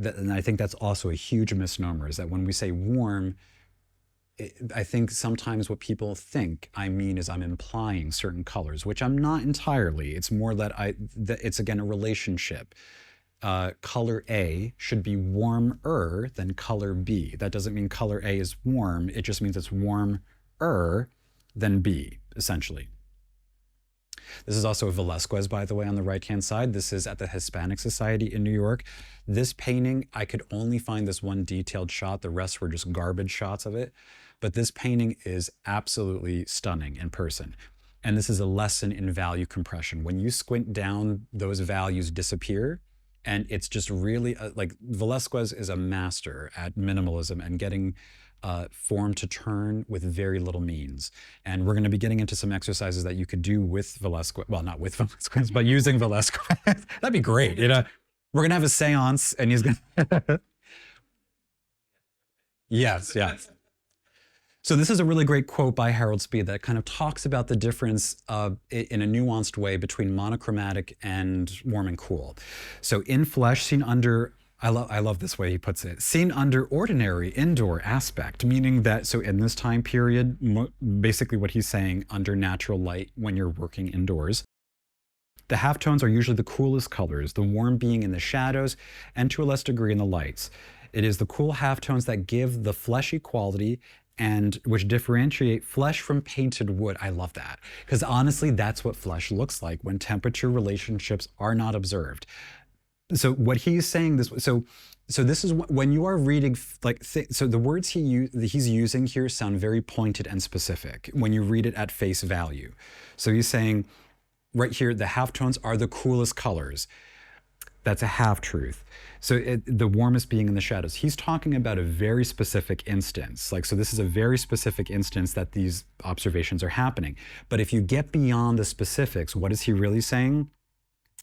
And I think that's also a huge misnomer, is that when we say warm, I think sometimes what people think I mean is I'm implying certain colors, which I'm not entirely. It's more that it's again a relationship. Color A should be warmer than color B. That doesn't mean color A is warm. It just means it's warmer than B, essentially. This is also a Velázquez, by the way, on the right-hand side. This is at the Hispanic Society in New York. This painting, I could only find this one detailed shot. The rest were just garbage shots of it. But this painting is absolutely stunning in person. And this is a lesson in value compression. When you squint down, those values disappear. And it's just really, like, Velázquez is a master at minimalism and getting form to turn with very little means. And we're going to be getting into some exercises that you could do with Velázquez. Well, not with Velázquez, but using Velázquez. That'd be great. You know, we're going to have a seance and he's going to. Yes, yes. So this is a really great quote by Harold Speed that kind of talks about the difference in a nuanced way between monochromatic and warm and cool. So in flesh, seen under, I love this way he puts it, seen under ordinary indoor aspect, meaning that, so in this time period, basically what he's saying, under natural light when you're working indoors, the halftones are usually the coolest colors, the warm being in the shadows and to a less degree in the lights. It is the cool halftones that give the fleshy quality and which differentiate flesh from painted wood. I love that, because honestly, that's what flesh looks like when temperature relationships are not observed. So what he's saying this, so this is when you are reading, like, so the words he's using here sound very pointed and specific when you read it at face value. So he's saying right here, the halftones are the coolest colors. That's a half-truth. So the warmest being in the shadows. He's talking about a very specific instance. Like, so this is a very specific instance that these observations are happening. But if you get beyond the specifics, what is he really saying?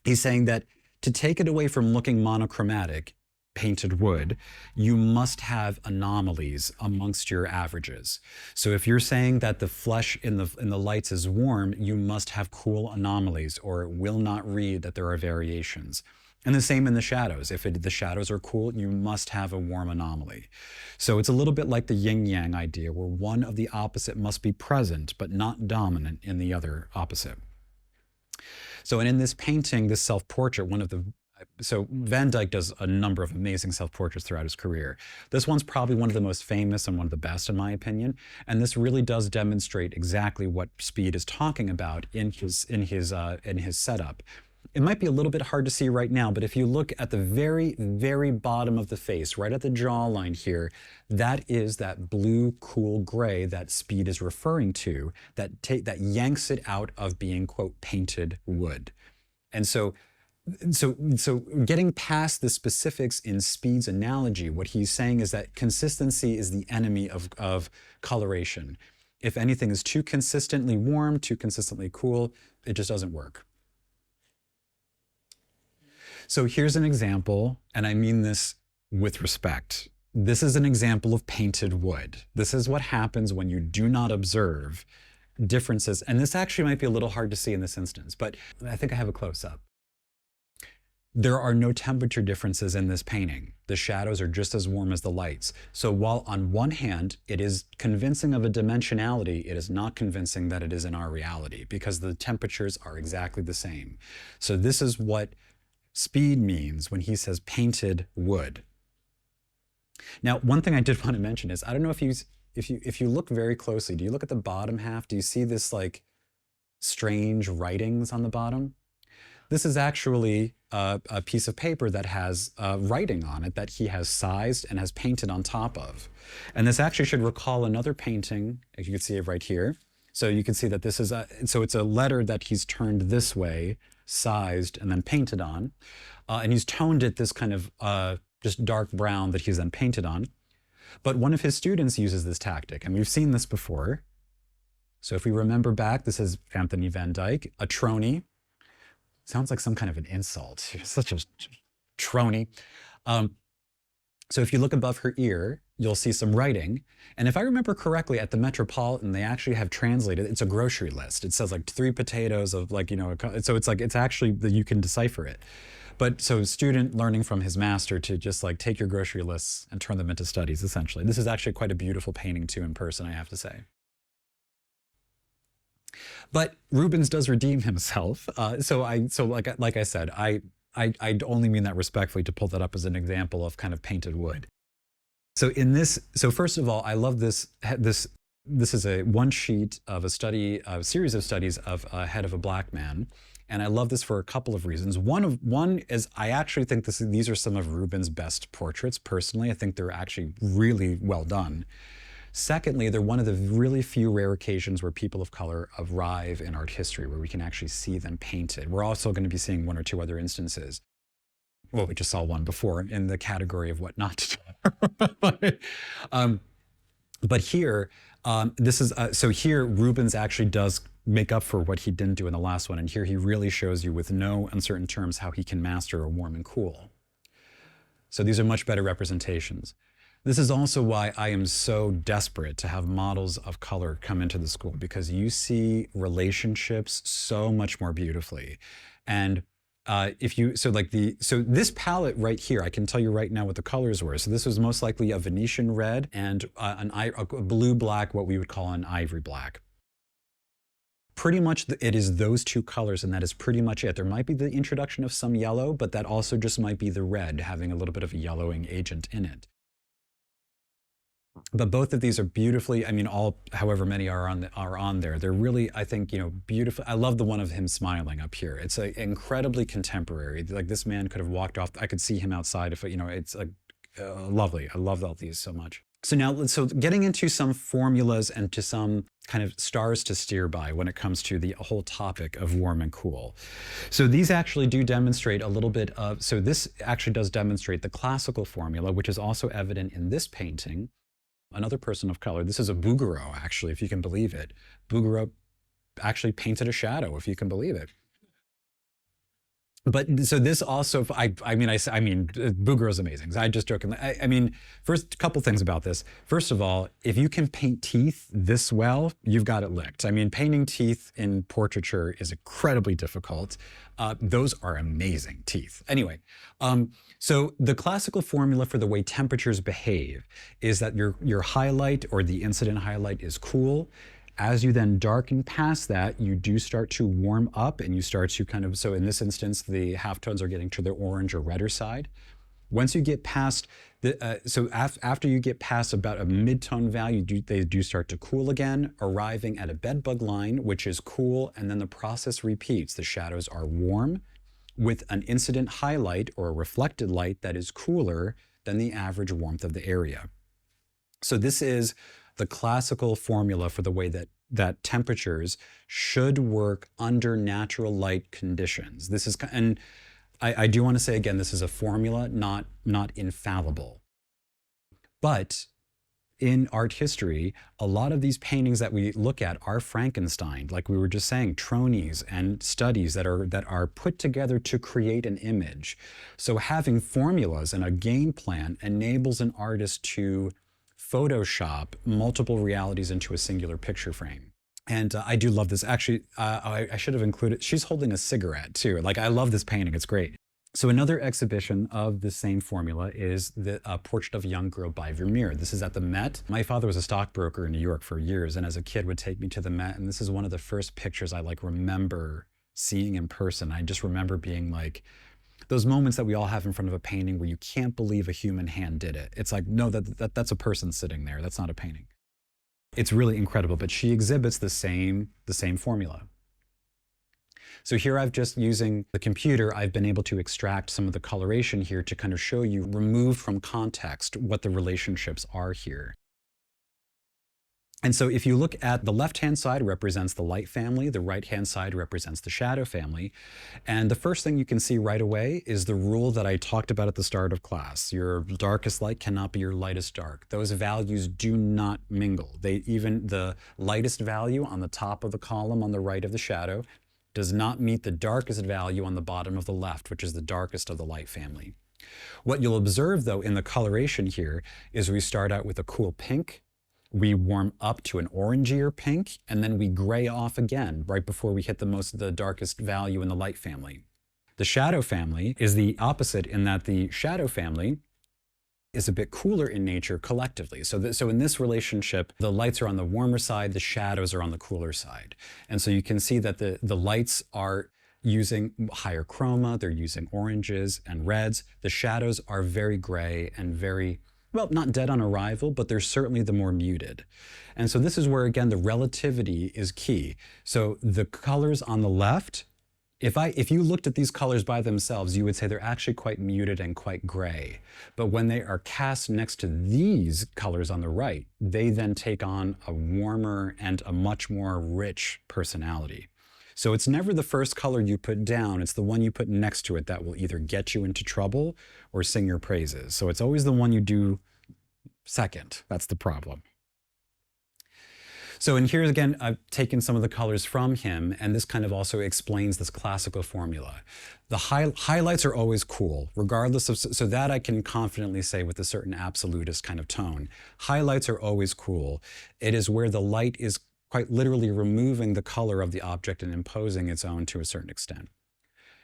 He's saying that to take it away from looking monochromatic, painted wood, you must have anomalies amongst your averages. So if you're saying that the flesh in the lights is warm, you must have cool anomalies, or it will not read that there are variations. And the same in the shadows. If the shadows are cool, you must have a warm anomaly. So it's a little bit like the yin-yang idea, where one of the opposite must be present, but not dominant in the other opposite. So, and in this painting, this self-portrait, so Van Dyck does a number of amazing self-portraits throughout his career. This one's probably one of the most famous and one of the best, in my opinion. And this really does demonstrate exactly what Speed is talking about in his setup. It might be a little bit hard to see right now, but if you look at the very, very bottom of the face, right at the jawline here, that is that blue, cool gray that Speed is referring to, that yanks it out of being, quote, painted wood. And so getting past the specifics in Speed's analogy, what he's saying is that consistency is the enemy of coloration. If anything is too consistently warm, too consistently cool, it just doesn't work. So here's an example, and I mean this with respect. This is an example of painted wood. This is what happens when you do not observe differences. And this actually might be a little hard to see in this instance, but I think I have a close-up. There are no temperature differences in this painting. The shadows are just as warm as the lights. So while on one hand, it is convincing of a dimensionality, it is not convincing that it is in our reality, because the temperatures are exactly the same. So this is what Speed means when he says painted wood. Now, one thing I did want to mention is, I don't know if you look very closely, do you look at the bottom half? Do you see this like strange writings on the bottom? This is actually a piece of paper that has writing on it that he has sized and has painted on top of. And this actually should recall another painting, as you can see it right here. So you can see that this is so it's a letter that he's turned this way, sized, and then painted on. And he's toned it this kind of just dark brown that he's then painted on. But one of his students uses this tactic, and we've seen this before. So if we remember back, this is Anthony Van Dyck, a tronie. Sounds like some kind of an insult. Such a tronie. So if you look above her ear, you'll see some writing. And if I remember correctly, at the Metropolitan, they actually have translated, it's a grocery list. It says like 3 potatoes of like, so it's like, it's actually that you can decipher it. But so student learning from his master to just like take your grocery lists and turn them into studies, essentially. This is actually quite a beautiful painting too in person, I have to say. But Rubens does redeem himself. So like I said, I only mean that respectfully to pull that up as an example of kind of painted wood. So first of all, I love this. This is a one sheet of a series of studies of a head of a black man, and I love this for a couple of reasons. One is I actually think these are some of Rubens' best portraits. Personally, I think they're actually really well done. Secondly, they're one of the really few rare occasions where people of color arrive in art history, where we can actually see them painted. We're also going to be seeing 1 or 2 other instances. Well, we just saw one before in the category of what not to do. But here, so here Rubens actually does make up for what he didn't do in the last one. And here he really shows you with no uncertain terms how he can master a warm and cool. So these are much better representations. This is also why I am so desperate to have models of color come into the school, because you see relationships so much more beautifully. And so this palette right here, I can tell you right now what the colors were. So this was most likely a Venetian red and a blue black, what we would call an ivory black. Pretty much it is those 2 colors, and that is pretty much it. There might be the introduction of some yellow, but that also just might be the red having a little bit of a yellowing agent in it. But both of these are beautifully, I mean, however many are on there. They're really, I think, beautiful. I love the one of him smiling up here. It's incredibly contemporary. Like this man could have walked off. I could see him outside if, it's like lovely. I love all these so much. So now, getting into some formulas and to some kind of stars to steer by when it comes to the whole topic of warm and cool. So these actually do demonstrate a little bit of, so this actually does demonstrate the classical formula, which is also evident in this painting. Another person of color. This is a Bouguereau, actually, if you can believe it. Bouguereau actually painted a shadow, if you can believe it. But so this also, I mean, Bouguereau's amazing. I just joking. I mean, first, a couple things about this. First of all, if you can paint teeth this well, you've got it licked. I mean, painting teeth in portraiture is incredibly difficult. Those are amazing teeth. Anyway, so the classical formula for the way temperatures behave is that your highlight or the incident highlight is cool. As you then darken past that, you do start to warm up and you start to kind of, so in this instance, the halftones are getting to the orange or redder side. Once you get past, after you get past about a mid-tone value, they do start to cool again, arriving at a bedbug line, which is cool, and then the process repeats. The shadows are warm with an incident highlight or a reflected light that is cooler than the average warmth of the area. So this is the classical formula for the way that temperatures should work under natural light conditions. This is, and I do want to say again, this is a formula, not infallible. But in art history, a lot of these paintings that we look at are Frankenstein, like we were just saying, tronies and studies that are put together to create an image. So having formulas and a game plan enables an artist to Photoshop multiple realities into a singular picture frame. And I do love this. Actually, I should have included, she's holding a cigarette too. Like, I love this painting, it's great. So another exhibition of the same formula is the Portrait of a Young Girl by Vermeer. This is at the Met. My father was a stockbroker in New York for years, and as a kid would take me to the Met, and this is one of the first pictures I remember seeing in person. I just remember being like, those moments that we all have in front of a painting where you can't believe a human hand did it. It's like, no, that's a person sitting there. That's not a painting. It's really incredible, but she exhibits the same formula. So here I've just using the computer, I've been able to extract some of the coloration here to kind of show you, removed from context, what the relationships are here. And so if you look at the left-hand side represents the light family, the right-hand side represents the shadow family. And the first thing you can see right away is the rule that I talked about at the start of class. Your darkest light cannot be your lightest dark. Those values do not mingle. Even the lightest value on the top of the column on the right of the shadow does not meet the darkest value on the bottom of the left, which is the darkest of the light family. What you'll observe though in the coloration here is we start out with a cool pink, we warm up to an orangier pink, and then we gray off again right before we hit the darkest value in the light family. The shadow family is the opposite in that the shadow family is a bit cooler in nature collectively. So in this relationship, the lights are on the warmer side, the shadows are on the cooler side. And so you can see that the lights are using higher chroma, they're using oranges and reds. The shadows are very gray and very, well, not dead on arrival, but they're certainly the more muted. And so this is where, again, the relativity is key. So the colors on the left, if you looked at these colors by themselves, you would say they're actually quite muted and quite gray. But when they are cast next to these colors on the right, they then take on a warmer and a much more rich personality. So it's never the first color you put down, it's the one you put next to it that will either get you into trouble or sing your praises. So it's always the one you do second. That's the problem. So, and here again, I've taken some of the colors from him, and this kind of also explains this classical formula. The highlights are always cool, regardless of, so that I can confidently say with a certain absolutist kind of tone. Highlights are always cool. It is where the light is quite literally removing the color of the object and imposing its own to a certain extent.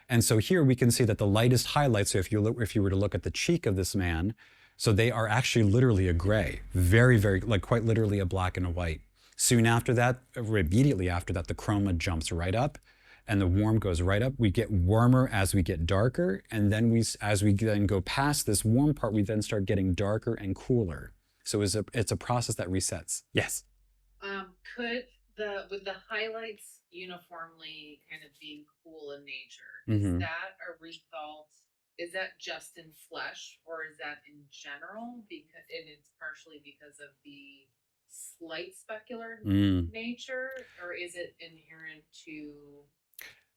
And so here we can see that the lightest highlights, so if you were to look at the cheek of this man, so they are actually literally a gray, very, very, like quite literally a black and a white. Soon after that, or immediately after that, the chroma jumps right up and the warm goes right up. We get warmer as we get darker. And then as we then go past this warm part, we then start getting darker and cooler. So it's a process that resets. Yes. Could with the highlights uniformly kind of being cool in nature, Mm-hmm. is that a result? Is that just in flesh, or is that in general? Because and it's partially because of the slight specular nature, or is it inherent to,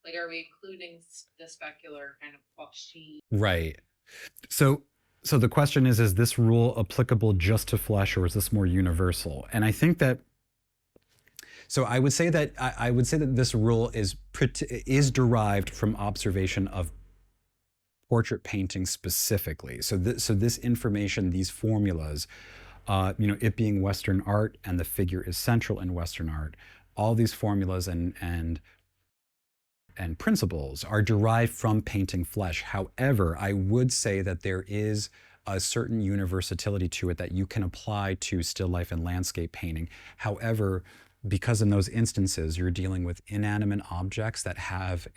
like, are we including the specular kind of quality? Right. So the question is this rule applicable just to flesh, or is this more universal? And I think that, so I would say that this rule is derived from observation of portrait painting specifically. So this information, these formulas, it being Western art and the figure is central in Western art, all these formulas and principles are derived from painting flesh. However, I would say that there is a certain universality to it that you can apply to still life and landscape painting. However, because in those instances, you're dealing with inanimate objects that have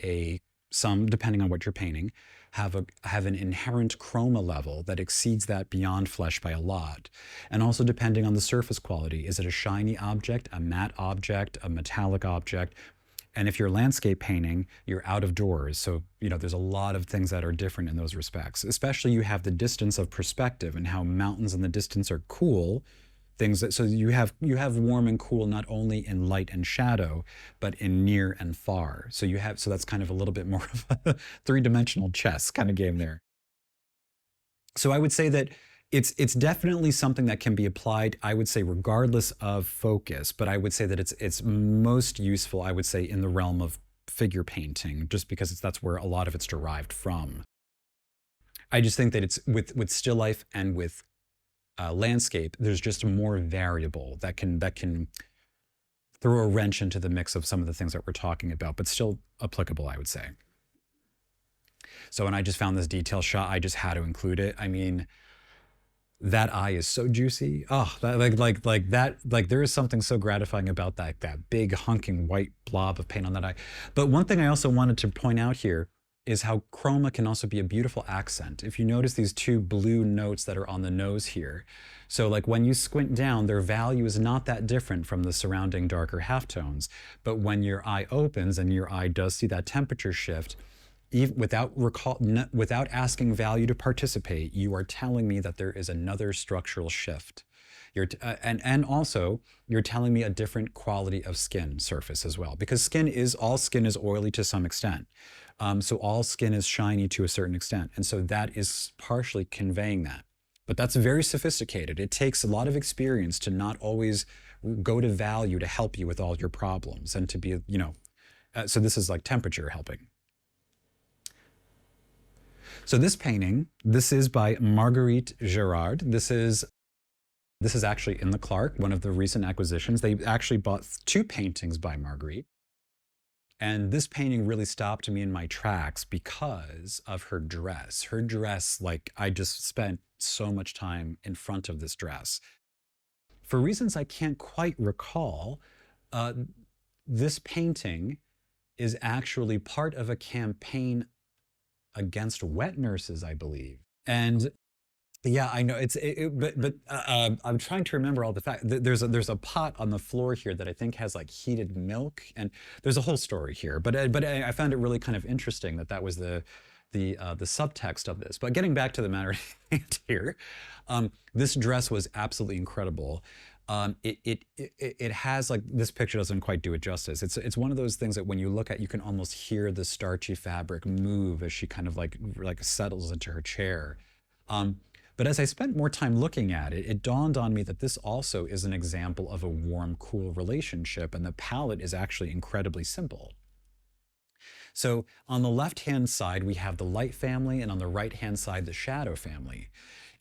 some, depending on what you're painting, have an inherent chroma level that exceeds that beyond flesh by a lot. And also depending on the surface quality, is it a shiny object, a matte object, a metallic object? And if you're landscape painting, you're out of doors. So, there's a lot of things that are different in those respects. Especially you have the distance of perspective and how mountains in the distance are cool. So you have warm and cool not only in light and shadow, but in near and far. So that's kind of a little bit more of a three-dimensional chess kind of game there. So I would say that it's definitely something that can be applied, I would say, regardless of focus, but I would say that it's most useful, I would say, in the realm of figure painting, just because that's where a lot of it's derived from. I just think that it's with still life and with landscape, there's just more variable that can throw a wrench into the mix of some of the things that we're talking about, but still applicable, I would say. So, and I just found this detail shot, I just had to include it. I mean, that eye is so juicy. Oh, there is something so gratifying about that big hunking white blob of paint on that eye. But one thing I also wanted to point out here is how chroma can also be a beautiful accent. If you notice these two blue notes that are on the nose here, so like when you squint down, their value is not that different from the surrounding darker halftones. But when your eye opens and your eye does see that temperature shift, even without asking value to participate, you are telling me that there is another structural shift. And also, you're telling me a different quality of skin surface as well, because all skin is oily to some extent. So all skin is shiny to a certain extent. And so that is partially conveying that. But that's very sophisticated. It takes a lot of experience to not always go to value to help you with all your problems and to be, so this is like temperature helping. So this painting, this is by Marguerite Girard. This is actually in the Clark, one of the recent acquisitions. They actually bought two paintings by Marguerite. And this painting really stopped me in my tracks because of her dress. Her dress, like, I just spent so much time in front of this dress. For reasons I can't quite recall, uh, this painting is actually part of a campaign against wet nurses, I believe. And yeah, I know but I'm trying to remember all the facts. There's a pot on the floor here that I think has like heated milk, and there's a whole story here. But I found it really kind of interesting that that was the subtext of this. But getting back to the matter at hand here, this dress was absolutely incredible. It has, like, this picture doesn't quite do it justice. It's one of those things that when you look at, you can almost hear the starchy fabric move as she kind of like settles into her chair. Um, but as I spent more time looking at it, it dawned on me that this also is an example of a warm-cool relationship, and the palette is actually incredibly simple. So on the left-hand side, we have the light family, and on the right-hand side, the shadow family.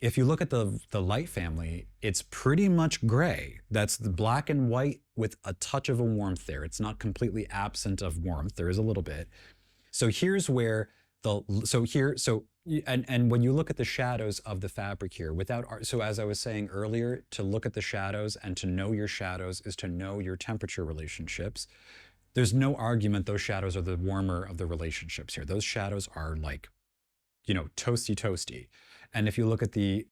If you look at the light family, it's pretty much gray. That's the black and white with a touch of a warmth there. It's not completely absent of warmth. There is a little bit. So here's where and when you look at the shadows of the fabric here, so as I was saying earlier, to look at the shadows and to know your shadows is to know your temperature relationships. There's no argument those shadows are the warmer of the relationships here. Those shadows are like, toasty toasty. And if you look at the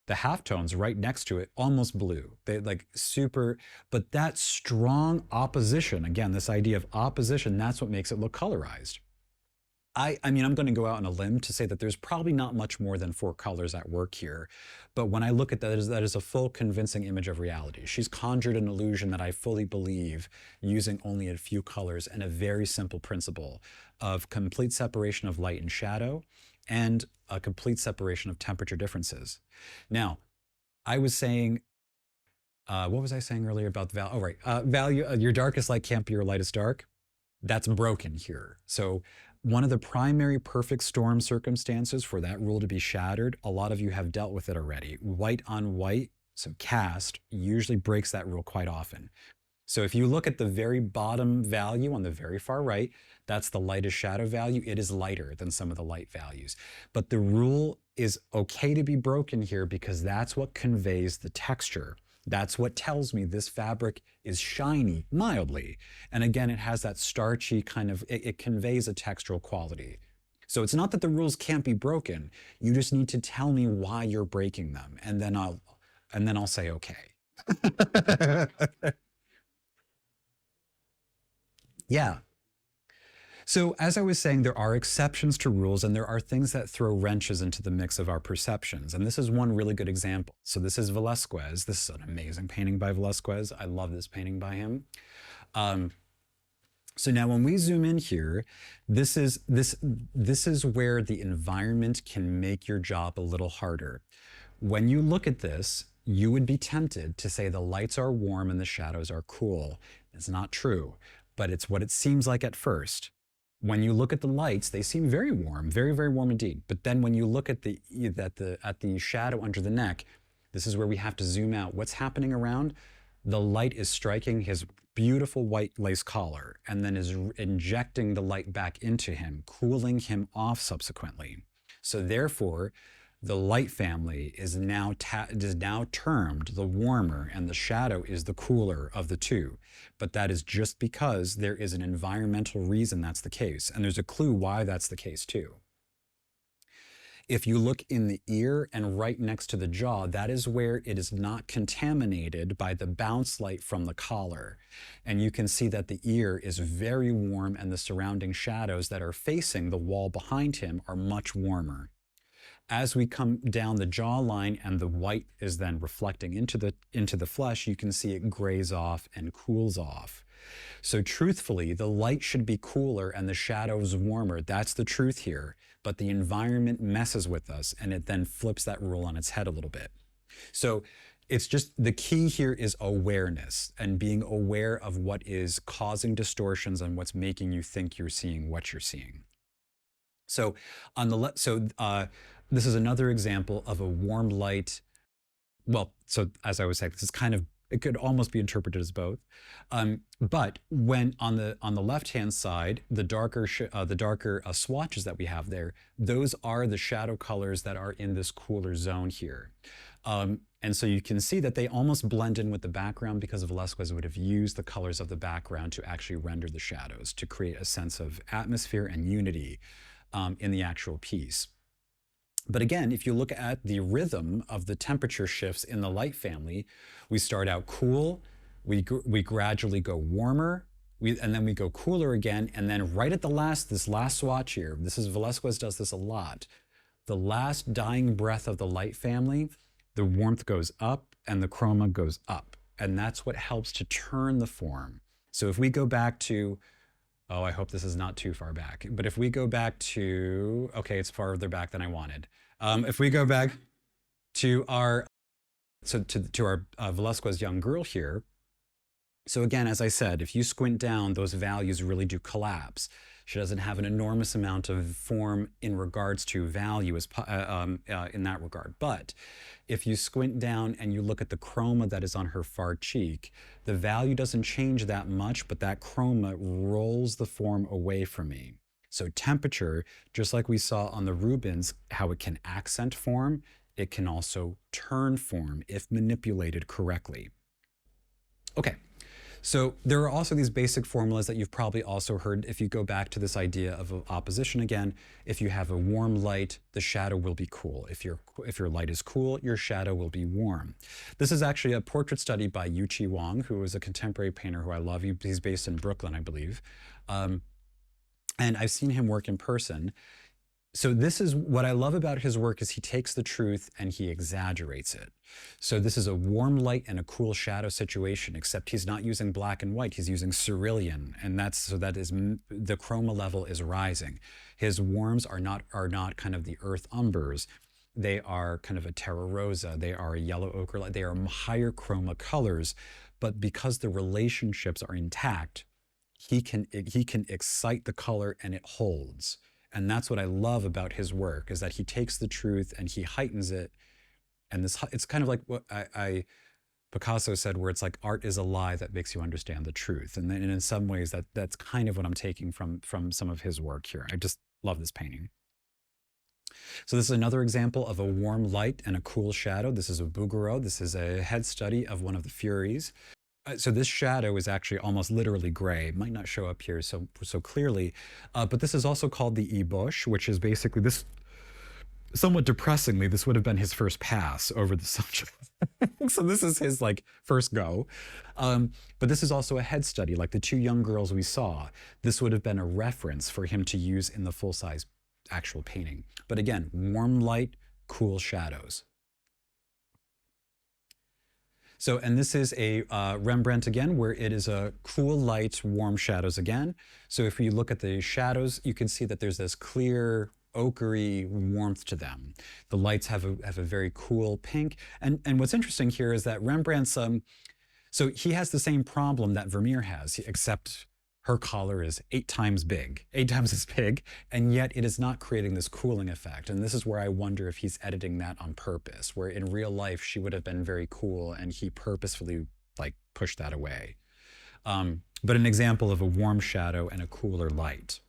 halftones right next to it, almost blue. They like super, but that strong opposition, again, this idea of opposition, that's what makes it look colorized. I mean, I'm going to go out on a limb to say that there's probably not much more than 4 colors at work here. But when I look at that is a full convincing image of reality. She's conjured an illusion that I fully believe using only a few colors and a very simple principle of complete separation of light and shadow and a complete separation of temperature differences. Now, I was saying, what was I saying earlier about the value? Oh, right. Value, your darkest light can't be your lightest dark. That's broken here. So one of the primary perfect storm circumstances for that rule to be shattered, a lot of you have dealt with it already. White on white, so cast, usually breaks that rule quite often. So if you look at the very bottom value on the very far right, that's the lightest shadow value. It is lighter than some of the light values. But the rule is okay to be broken here because that's what conveys the texture. That's what tells me this fabric is shiny, mildly. And again, it has that starchy kind of, it conveys a textural quality. So it's not that the rules can't be broken. You just need to tell me why you're breaking them. And then I'll say, okay. Yeah. So as I was saying, there are exceptions to rules and there are things that throw wrenches into the mix of our perceptions. And this is one really good example. So this is Velázquez. This is an amazing painting by Velázquez. I love this painting by him. So now when we zoom in here, this is where the environment can make your job a little harder. When you look at this, you would be tempted to say the lights are warm and the shadows are cool. It's not true, but it's what it seems like at first. When you look at the lights, they seem very warm, very, very warm indeed. But then when you look at the shadow under the neck, this is where we have to zoom out. What's happening around? The light is striking his beautiful white lace collar and then is injecting the light back into him, cooling him off subsequently. So therefore, the light family is now termed the warmer and the shadow is the cooler of the two. But that is just because there is an environmental reason that's the case. And there's a clue why that's the case too. If you look in the ear and right next to the jaw, that is where it is not contaminated by the bounce light from the collar. And you can see that the ear is very warm and the surrounding shadows that are facing the wall behind him are much warmer. As we come down the jawline and the white is then reflecting into the flesh, you can see it grays off and cools off. So truthfully, the light should be cooler and the shadows warmer. That's the truth here. But the environment messes with us and it then flips that rule on its head a little bit. So it's just the key here is awareness and being aware of what is causing distortions and what's making you think you're seeing what you're seeing. So on the left, this is another example of a warm light. Well, so as I was saying, this is kind of, it could almost be interpreted as both. But when on the left hand side, the darker swatches that we have there, those are the shadow colors that are in this cooler zone here. And so you can see that they almost blend in with the background because Velázquez would have used the colors of the background to actually render the shadows to create a sense of atmosphere and unity in the actual piece. But again, if you look at the rhythm of the temperature shifts in the light family, we start out cool, we gradually go warmer, and then we go cooler again, and then right at the last, this last swatch here, this is Velázquez does this a lot. The last dying breath of the light family, the warmth goes up and the chroma goes up. And that's what helps to turn the form. So if we go back to, oh, I hope this is not too far back, but if we go back to, okay, it's farther back than I wanted. If we go back to our, to our Velázquez young girl here, so again, as I said, if you squint down, those values really do collapse. She doesn't have an enormous amount of form in regards to value in that regard. But if you squint down and you look at the chroma that is on her far cheek, the value doesn't change that much, but that chroma rolls the form away from me. So temperature, just like we saw on the Rubens, how it can accent form, it can also turn form if manipulated correctly. Okay. So there are also these basic formulas that you've probably also heard. If you go back to this idea of opposition again, if you have a warm light, the shadow will be cool. If your light is cool, your shadow will be warm. This is actually a portrait study by Yuqi Wang, who is a contemporary painter who I love. He's based in Brooklyn, I believe. And I've seen him work in person. So this is what I love about his work is he takes the truth and he exaggerates it. So this is a warm light and a cool shadow situation, except he's not using black and white, he's using cerulean, and that's so that is the chroma level is rising. His warms are not kind of the earth umbers. They are kind of a terra rosa, they are a yellow ochre light, they are higher chroma colors, but because the relationships are intact, he can excite the color and it holds. And that's what I love about his work, is that he takes the truth and he heightens it. And it's kind of like what Picasso said, where it's like art is a lie that makes you understand the truth. And then in some ways that's kind of what I'm taking from some of his work here. I just love this painting. So this is another example of a warm light and a cool shadow. This is a Bouguereau. This is a head study of one of the Furies. So this shadow is actually almost literally gray. It might not show up here so clearly, but this is also called the ébauche, which is basically this, somewhat depressingly, this would have been his first pass over the subject. So this is his like first go. But this is also a head study, like the two young girls we saw. This would have been a reference for him to use in the full-size actual painting. But again, warm light, cool shadows. So, and this is a Rembrandt again, where it is a cool light, warm shadows again. So if we look at the shadows, you can see that there's this clear, ochre warmth to them. The lights have a very cool pink. And what's interesting here is that Rembrandt's, so he has the same problem that Vermeer has, except her collar is 8 times as big, and yet it is not creating this cooling effect. And this is where I wonder if he's editing that on purpose, where in real life she would have been very cool and he purposefully like pushed that away. But an example of a warm shadow and a cooler light.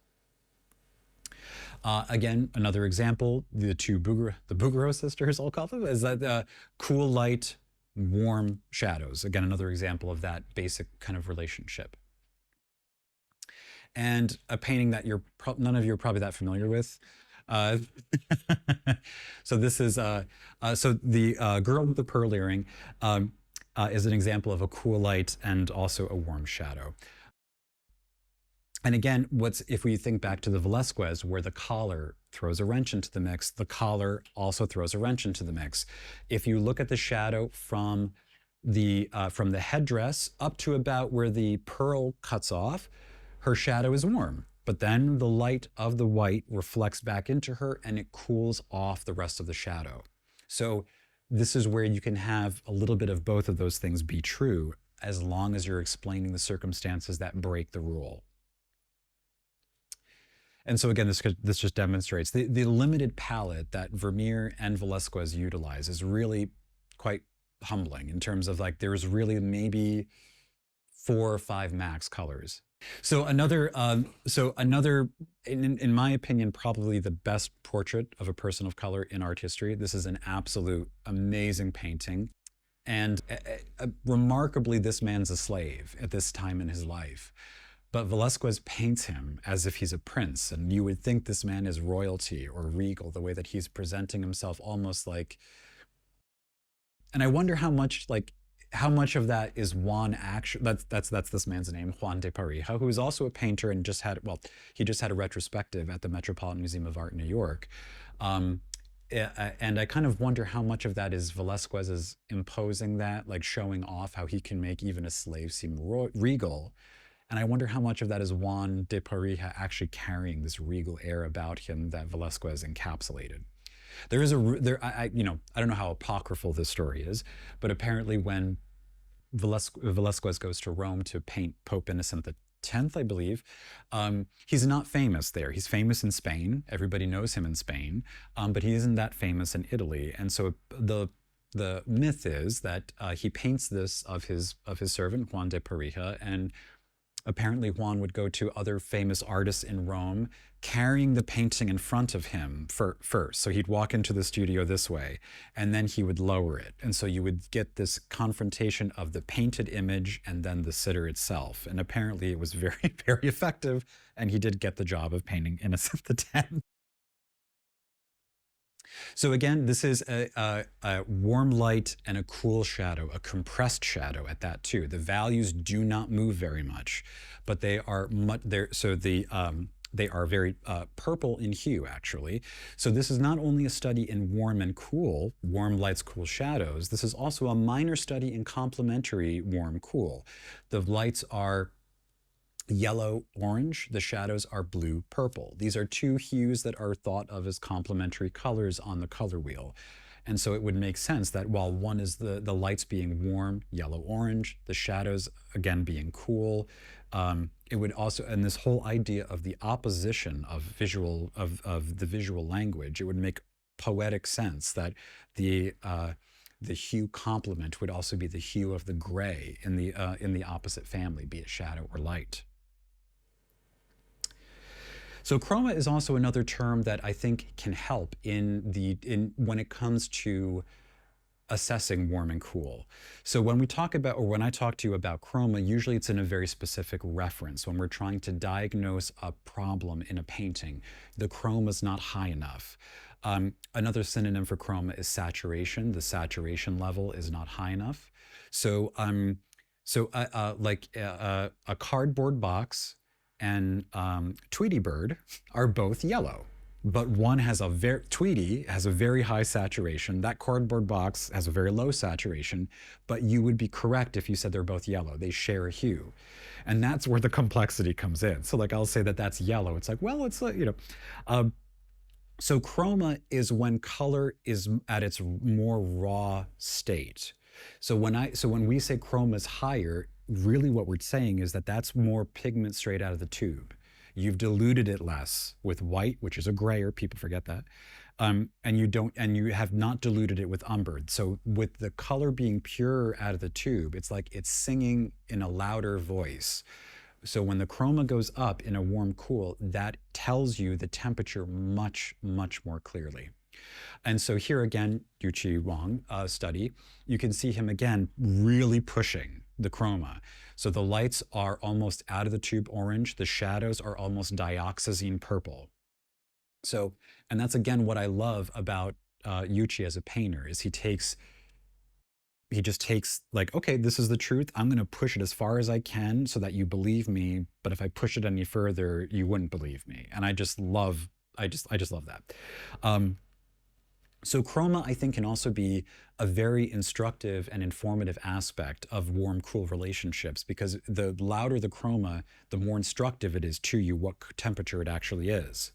Again, another example, the Bouguereau sisters, I'll call them, is that cool light, warm shadows. Again, another example of that basic kind of relationship. And a painting that none of you are probably that familiar with. So this is, so the girl with the pearl earring is an example of a cool light and also a warm shadow. And again, if we think back to the Velázquez, where the collar throws a wrench into the mix, the collar also throws a wrench into the mix. If you look at the shadow from the headdress up to about where the pearl cuts off, her shadow is warm, but then the light of the white reflects back into her and it cools off the rest of the shadow. So this is where you can have a little bit of both of those things be true, as long as you're explaining the circumstances that break the rule. And so again, this just demonstrates the limited palette that Vermeer and Velasquez utilize is really quite humbling in terms of like there's really maybe 4 or 5 max colors. So another, in my opinion, probably the best portrait of a person of color in art history. This is an absolute amazing painting. And remarkably, this man's a slave at this time in his life. But Velasquez paints him as if he's a prince, and you would think this man is royalty or regal, the way that he's presenting himself almost like. And I wonder how much of that is Juan actually. That's this man's name, Juan de Pareja, who is also a painter and he just had a retrospective at the Metropolitan Museum of Art in New York. And I kind of wonder how much of that is Velasquez's imposing that, like showing off how he can make even a slave seem regal. And I wonder how much of that is Juan de Pareja actually carrying this regal air about him that Velasquez encapsulated. There is I don't know how apocryphal this story is, but apparently when Velasquez goes to Rome to paint Pope Innocent X, I believe, he's not famous there. He's famous in Spain. Everybody knows him in Spain, but he isn't that famous in Italy. And so the myth is that he paints this of his servant Juan de Pareja, and apparently Juan would go to other famous artists in Rome carrying the painting in front of him first. So he'd walk into the studio this way, and then he would lower it. And so you would get this confrontation of the painted image and then the sitter itself. And apparently it was very, very effective, and he did get the job of painting Innocent X. So again, this is a warm light and a cool shadow, a compressed shadow at that too. The values do not move very much, but they are they are very purple in hue, actually. So this is not only a study in warm and cool, warm lights, cool shadows. This is also a minor study in complementary warm, cool. The lights are yellow, orange. The shadows are blue, purple. These are two hues that are thought of as complementary colors on the color wheel. And so it would make sense that while one is the lights being warm, yellow, orange, the shadows, again, being cool, it would also, and this whole idea of the opposition of the visual language, it would make poetic sense that the hue complement would also be the hue of the gray in the opposite family, be it shadow or light. So chroma is also another term that I think can help when it comes to assessing warm and cool. So when we talk about, or when I talk to you about chroma, usually it's in a very specific reference. When we're trying to diagnose a problem in a painting, the chroma is not high enough. Another synonym for chroma is saturation. The saturation level is not high enough. So, like a cardboard box and Tweety Bird are both yellow, but one has Tweety has a very high saturation. That cardboard box has a very low saturation, but you would be correct if you said they're both yellow. They share a hue. And that's where the complexity comes in. So like I'll say that that's yellow. It's like, well, it's like, so chroma is when color is at its more raw state. So when we say chroma is higher, really what we're saying is that that's more pigment straight out of the tube. You've diluted it less with white, which is a grayer, people forget that. And you have not diluted it with umber. So with the color being pure out of the tube, it's like it's singing in a louder voice. So when the chroma goes up in a warm cool, that tells you the temperature much, much more clearly. And so here again, Yuqi Wang study, you can see him again really pushing the chroma. So the lights are almost out of the tube orange, the shadows are almost dioxazine purple. So, and that's again what I love about Yuqi as a painter, is he just takes like, okay, this is the truth. I'm going to push it as far as I can so that you believe me. But if I push it any further, you wouldn't believe me. And I just love that. So chroma, I think, can also be a very instructive and informative aspect of warm-cool relationships, because the louder the chroma, the more instructive it is to you what temperature it actually is.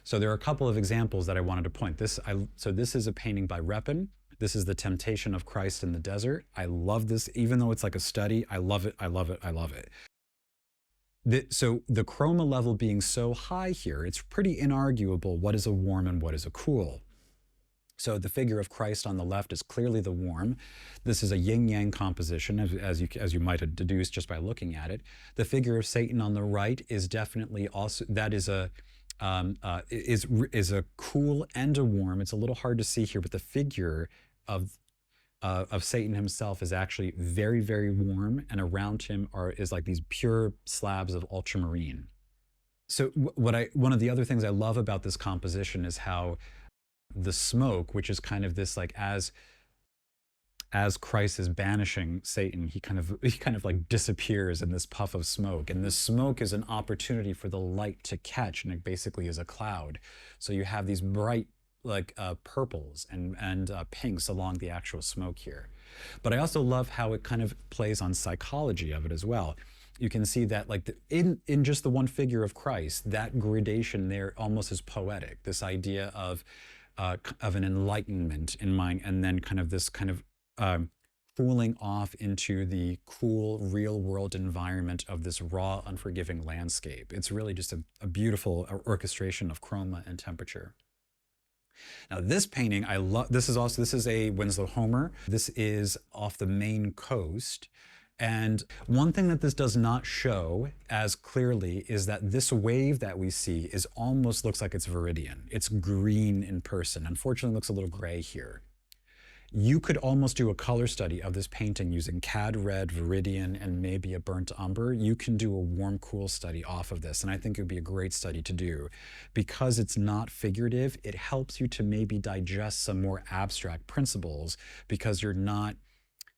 So there are a couple of examples that I wanted to point. So this is a painting by Repin. This is the Temptation of Christ in the Desert. I love this, even though it's like a study. I love it, I love it, I love it. So the chroma level being so high here, it's pretty inarguable what is a warm and what is a cool. So the figure of Christ on the left is clearly the warm. This is a yin-yang composition, as you might have deduced just by looking at it. The figure of Satan on the right is definitely also, that is a is a cool and a warm. It's a little hard to see here, but the figure of Satan himself is actually very, very warm, and around him is like these pure slabs of ultramarine. So one of the other things I love about this composition is how the smoke, which is kind of this like as Christ is banishing Satan, he kind of like disappears in this puff of smoke. And this smoke is an opportunity for the light to catch, and it basically is a cloud. So you have these bright like purples and pinks along the actual smoke here. But I also love how it kind of plays on psychology of it as well. You can see that like in just the one figure of Christ, that gradation there almost is poetic. This idea of an enlightenment in mind, and then kind of this kind of cooling off into the cool real world environment of this raw, unforgiving landscape. It's really just a beautiful orchestration of chroma and temperature. Now this painting, I love, this is a Winslow Homer. This is off the Maine coast. And one thing that this does not show as clearly is that this wave that we see almost looks like it's viridian. It's green in person. Unfortunately, it looks a little gray here. You could almost do a color study of this painting using cad red, viridian, and maybe a burnt umber. You can do a warm cool study off of this, and I think it would be a great study to do. Because it's not figurative, it helps you to maybe digest some more abstract principles, because you're not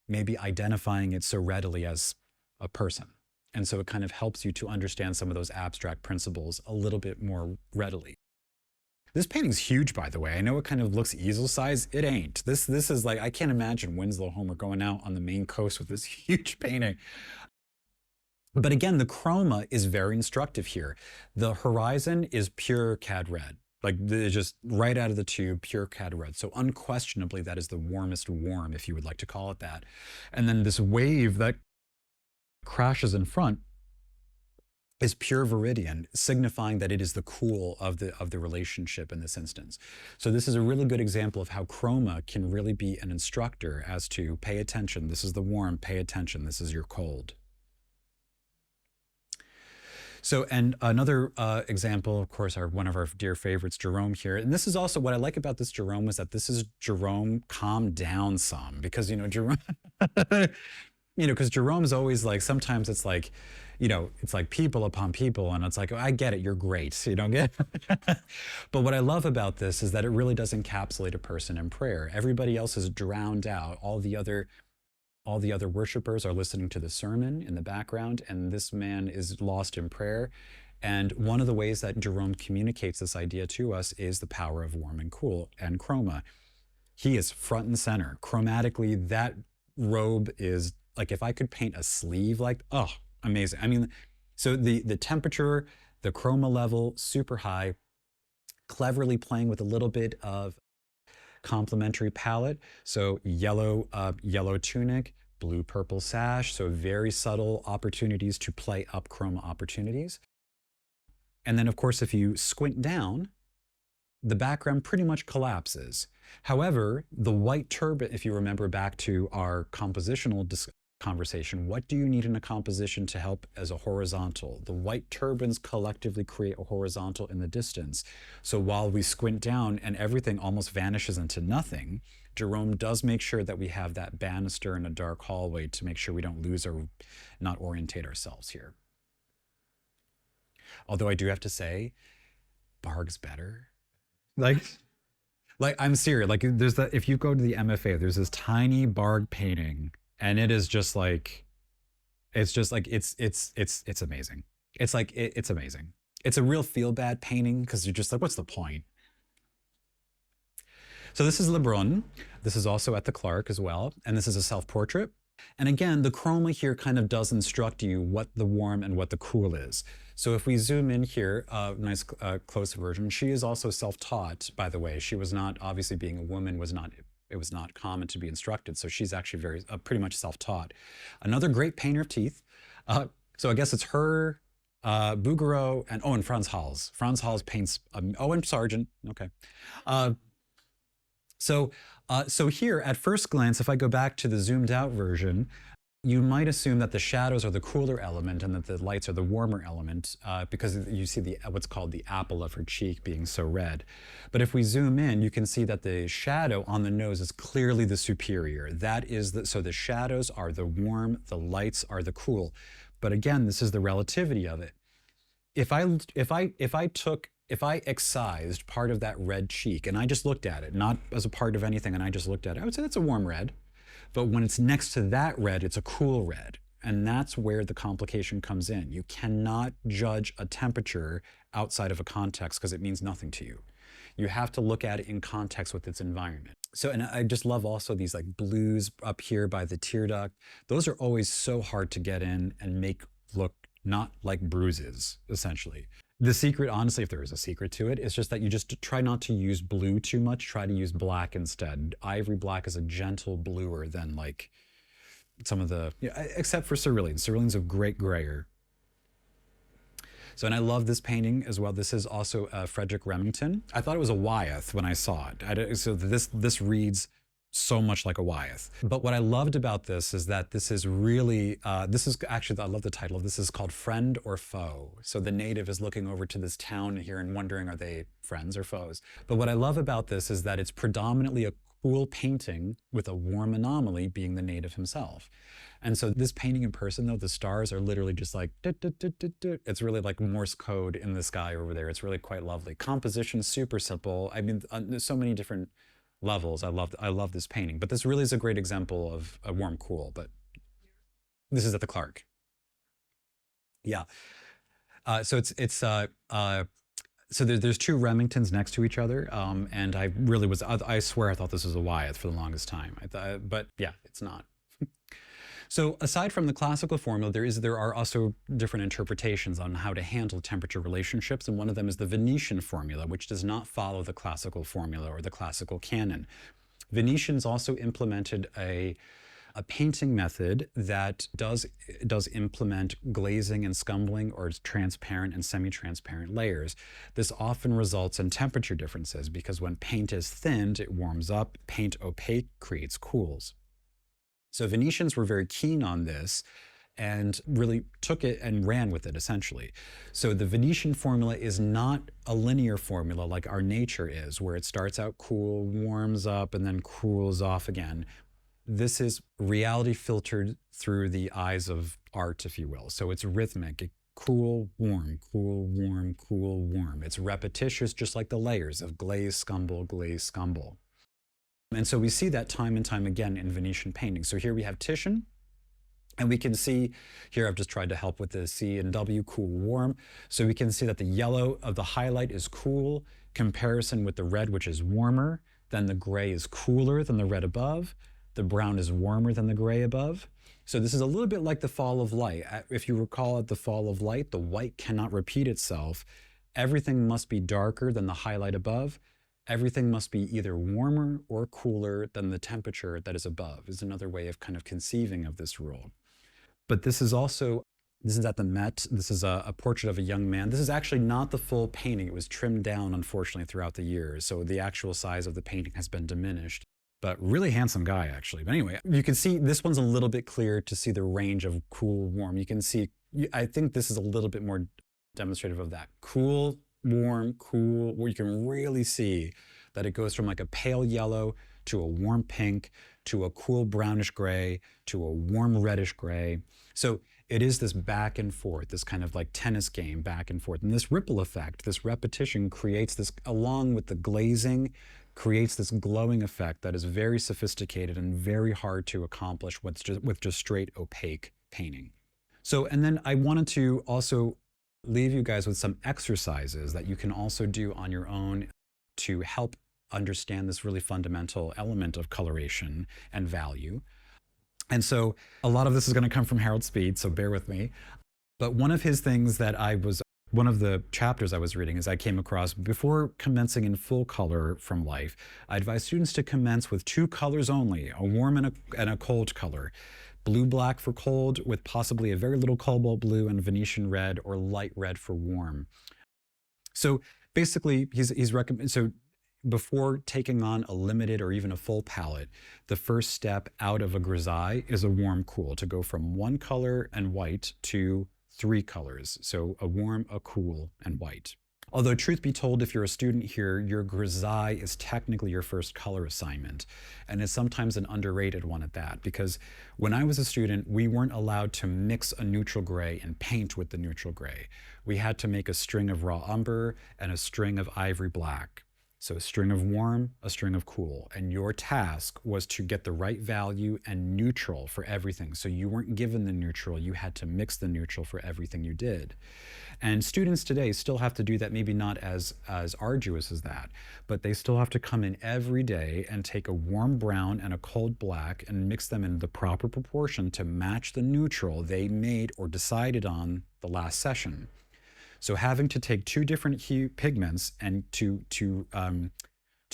maybe identifying it so readily as a person. And so it kind of helps you to understand some of those abstract principles a little bit more readily. This painting's huge, by the way. I know it kind of looks easel size. It ain't. This is like, I can't imagine Winslow Homer going out on the Maine coast with this huge painting. But again, the chroma is very instructive here. The horizon is pure cad red. Like just right out of the tube, pure cad red. So unquestionably, that is the warmest warm, if you would like to call it that. And then this wave that crashes in front is pure viridian, signifying that it is the cool of the relationship in this instance. So this is a really good example of how chroma can really be an instructor as to pay attention. This is the warm, pay attention. This is your cold. So, and another example, of course, one of our dear favorites, Jerome here. And this is also what I like about this Jerome, is that this is Jerome calmed down some, because, Jerome, because Jerome's always like, sometimes it's like, it's like people upon people, and it's like, oh, I get it, you're great, you don't get it. But what I love about this is that it really does encapsulate a person in prayer. Everybody else is drowned out. All the other worshipers are listening to the sermon in the background, and this man is lost in prayer. And one of the ways that Jerome communicates this idea to us is the power of warm and cool and chroma. He is front and center. Chromatically, that robe is like, if I could paint a sleeve like, oh, amazing. I mean, so the temperature, the chroma level, super high, cleverly playing with a little bit of complementary palette. So yellow tunic, blue purple sash. So very subtle opportunities to play up chroma opportunities. And then of course, if you squint down, the background pretty much collapses. However, the white turban, if you remember back to our compositional conversation, what do you need in a composition to help as a horizontal? The white turbans collectively create a horizontal in the distance. So while we squint down and everything almost vanishes into nothing, Jerome does make sure that we have that banister in a dark hallway to make sure we don't lose or not orientate ourselves here. Although I do have to say, Barg's better. Like I'm serious. Like there's that, if you go to the MFA, there's this tiny Barg painting, and it is just like, it's amazing. It's like, it's amazing. It's a real feel bad painting, because you're just like, what's the point? So this is Lebrun. This is also at the Clark as well. And this is a self-portrait. And again, the chroma here kind of does instruct you what the warm and what the cool is. So if we zoom in here, nice close version, she is also self-taught, by the way. She was not, obviously being a woman, it was not common to be instructed. So she's actually pretty much self-taught. Another great painter of teeth. So I guess it's her, Bouguereau, and Franz Hals. Franz Hals paints, and Sargent, okay. Uh, so here, at first glance, if I go back to the zoomed out version, you might assume that the shadows are the cooler element and that the lights are the warmer element because you see what's called the apple of her cheek being so red. But if we zoom in, you can see that the shadow on the nose is clearly the superior. So the shadows are the warm, the lights are the cool. But again, this is the relativity of it. If I excised part of that red cheek and I just looked at it, not as a part of anything, and I just looked at it, I would say that's a warm red. But when it's next to that red, it's a cool red. And that's where the complication comes in. You cannot judge a temperature outside of a context because it means nothing to you. You have to look at it in context with its environment. So, and I just love also these like blues up here by the tear duct. Those are always so hard to get in and make look not like bruises, essentially. The secret, honestly, if there is a secret to it, is just that you just try not to use blue too much. Try to use black instead. Ivory black is a gentle bluer than like some of the, except for cerulean. Cerulean's a great grayer. So, and I love this painting as well. This is also Frederick Remington. I thought it was a Wyeth when I saw it. So this reads so much like a Wyeth. But what I loved about this is that this is really, this is actually, I love the title. This is called Friend or Foe. So the native is looking over to this town here and wondering, are they friends or foes? But what I love about this is that it's predominantly a cool painting with a warm anomaly being the native himself. And so this painting in person, though, the stars are literally just like, it's really like Morse code in the sky over there. It's really quite lovely. Composition, super simple. I mean, there's so many different levels. I love this painting, but this really is a great example of a warm cool. But this is at the Clark. Yeah. So there's two Remingtons next to each other, and I swear I thought this was a Wyeth for the longest time. But yeah, it's not. So aside from the classical formula, there are also different interpretations on how to handle temperature relationships, and one of them is the Venetian formula, which does not follow the classical formula or the classical canon. Venetians also implemented a painting method that does implement glazing and scumbling, or transparent and semi-transparent layers. This often results in temperature differences because when paint is thinned, it warms up. Paint opaque creates cools. So Venetians were very keen on this and really took it and ran with it, essentially. So the Venetian formula is not a linear formula like our nature is, where it starts out cool, warms up, and then cools off again. This is reality filtered through the eyes of art, if you will. So it's rhythmic. Cool, warm, cool, warm, cool, warm. It's repetitious, just like the layers of glaze, scumble, glaze, scumble. And so we see that time and time again in Venetian painting. So here we have Titian, and we can see, here I've just tried to help with the C and W, cool, warm. So we can see that the yellow of the highlight is cool, comparison with the red, which is warmer. Then the gray is cooler than the red above. The brown is warmer than the gray above. So this is a little bit like the fall of light. If you recall at the fall of light, the white cannot repeat itself. Everything must be darker than the highlight above. Everything must be either warmer or cooler than the temperature that is above, is another way of kind of conceiving of this rule. But this is at the Met. This is a portrait of a young man. This is actually not the full painting. It was trimmed down, unfortunately, throughout the years. So the actual size of the painting has been diminished. But really handsome guy, actually. But anyway, you can see this one's a little bit clearer to see the range of cool, warm. You can see, I think this is a little bit more demonstrative of that. Cool, warm, cool, where you can really see that it goes from like a pale yellow to a warm pink to a cool brownish gray to a warm reddish gray. So it is this back and forth, this kind of like tennis game back and forth. And this ripple effect, this repetition creates this, along with the glazing, creates this glowing effect that is very sophisticated and very hard to accomplish with just straight opaque painting. So, and then I wanted to also leave you guys with some exercises that you can also do on your own to help understand this really fundamental element of coloration and value. And so a lot of this is going to come from Harold Speed, so bear with me. But one of his things that one of the chapters I was reading is I came across, before commencing in full color from life, I advise students to commence with two colors only, a warm and a cold color, blue-black for cold with possibly a very little cobalt blue and Venetian red or light red for warm. So basically, he's recommend so before taking on a limited or even a full palette, the first step out of a grisaille is a warm cool to go from one color and white to three colors. So a warm, a cool, and white. Although truth be told, if you're a student here, your grisaille is technically your first color assignment, and it's sometimes an underrated one at that, because when I was a student, we weren't allowed to mix a neutral gray and paint with the neutral gray. We had to make a string of raw umber and a string of ivory black. So a string of warm, a string of cool, and your task was to get the right value and neutral for everything. So you weren't given the neutral, you had to mix the neutral for everything you did. And students today still have to do that, maybe not as arduous as that, but they still have to come in every day and take a warm brown and a cold black and mix them in the proper proportion to match the neutral they made or decided on the last session. So having to take two different hue pigments and to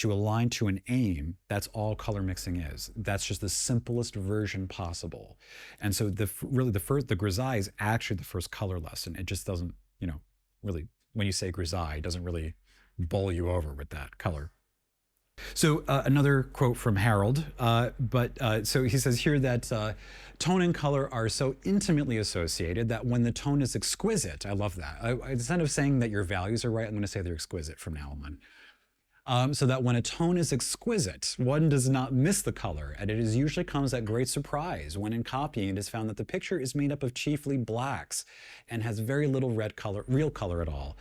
align to an aim, that's all color mixing is. That's just the simplest version possible. And so the grisaille is actually the first color lesson. It just doesn't, really, when you say grisaille, it doesn't really bowl you over with that color. So another quote from Harold, so he says here that tone and color are so intimately associated that when the tone is exquisite, I love that. Instead of saying that your values are right, I'm going to say they're exquisite from now on. So that when a tone is exquisite, one does not miss the color, and it usually comes at great surprise when in copying it is found that the picture is made up of chiefly blacks and has very little real color at all.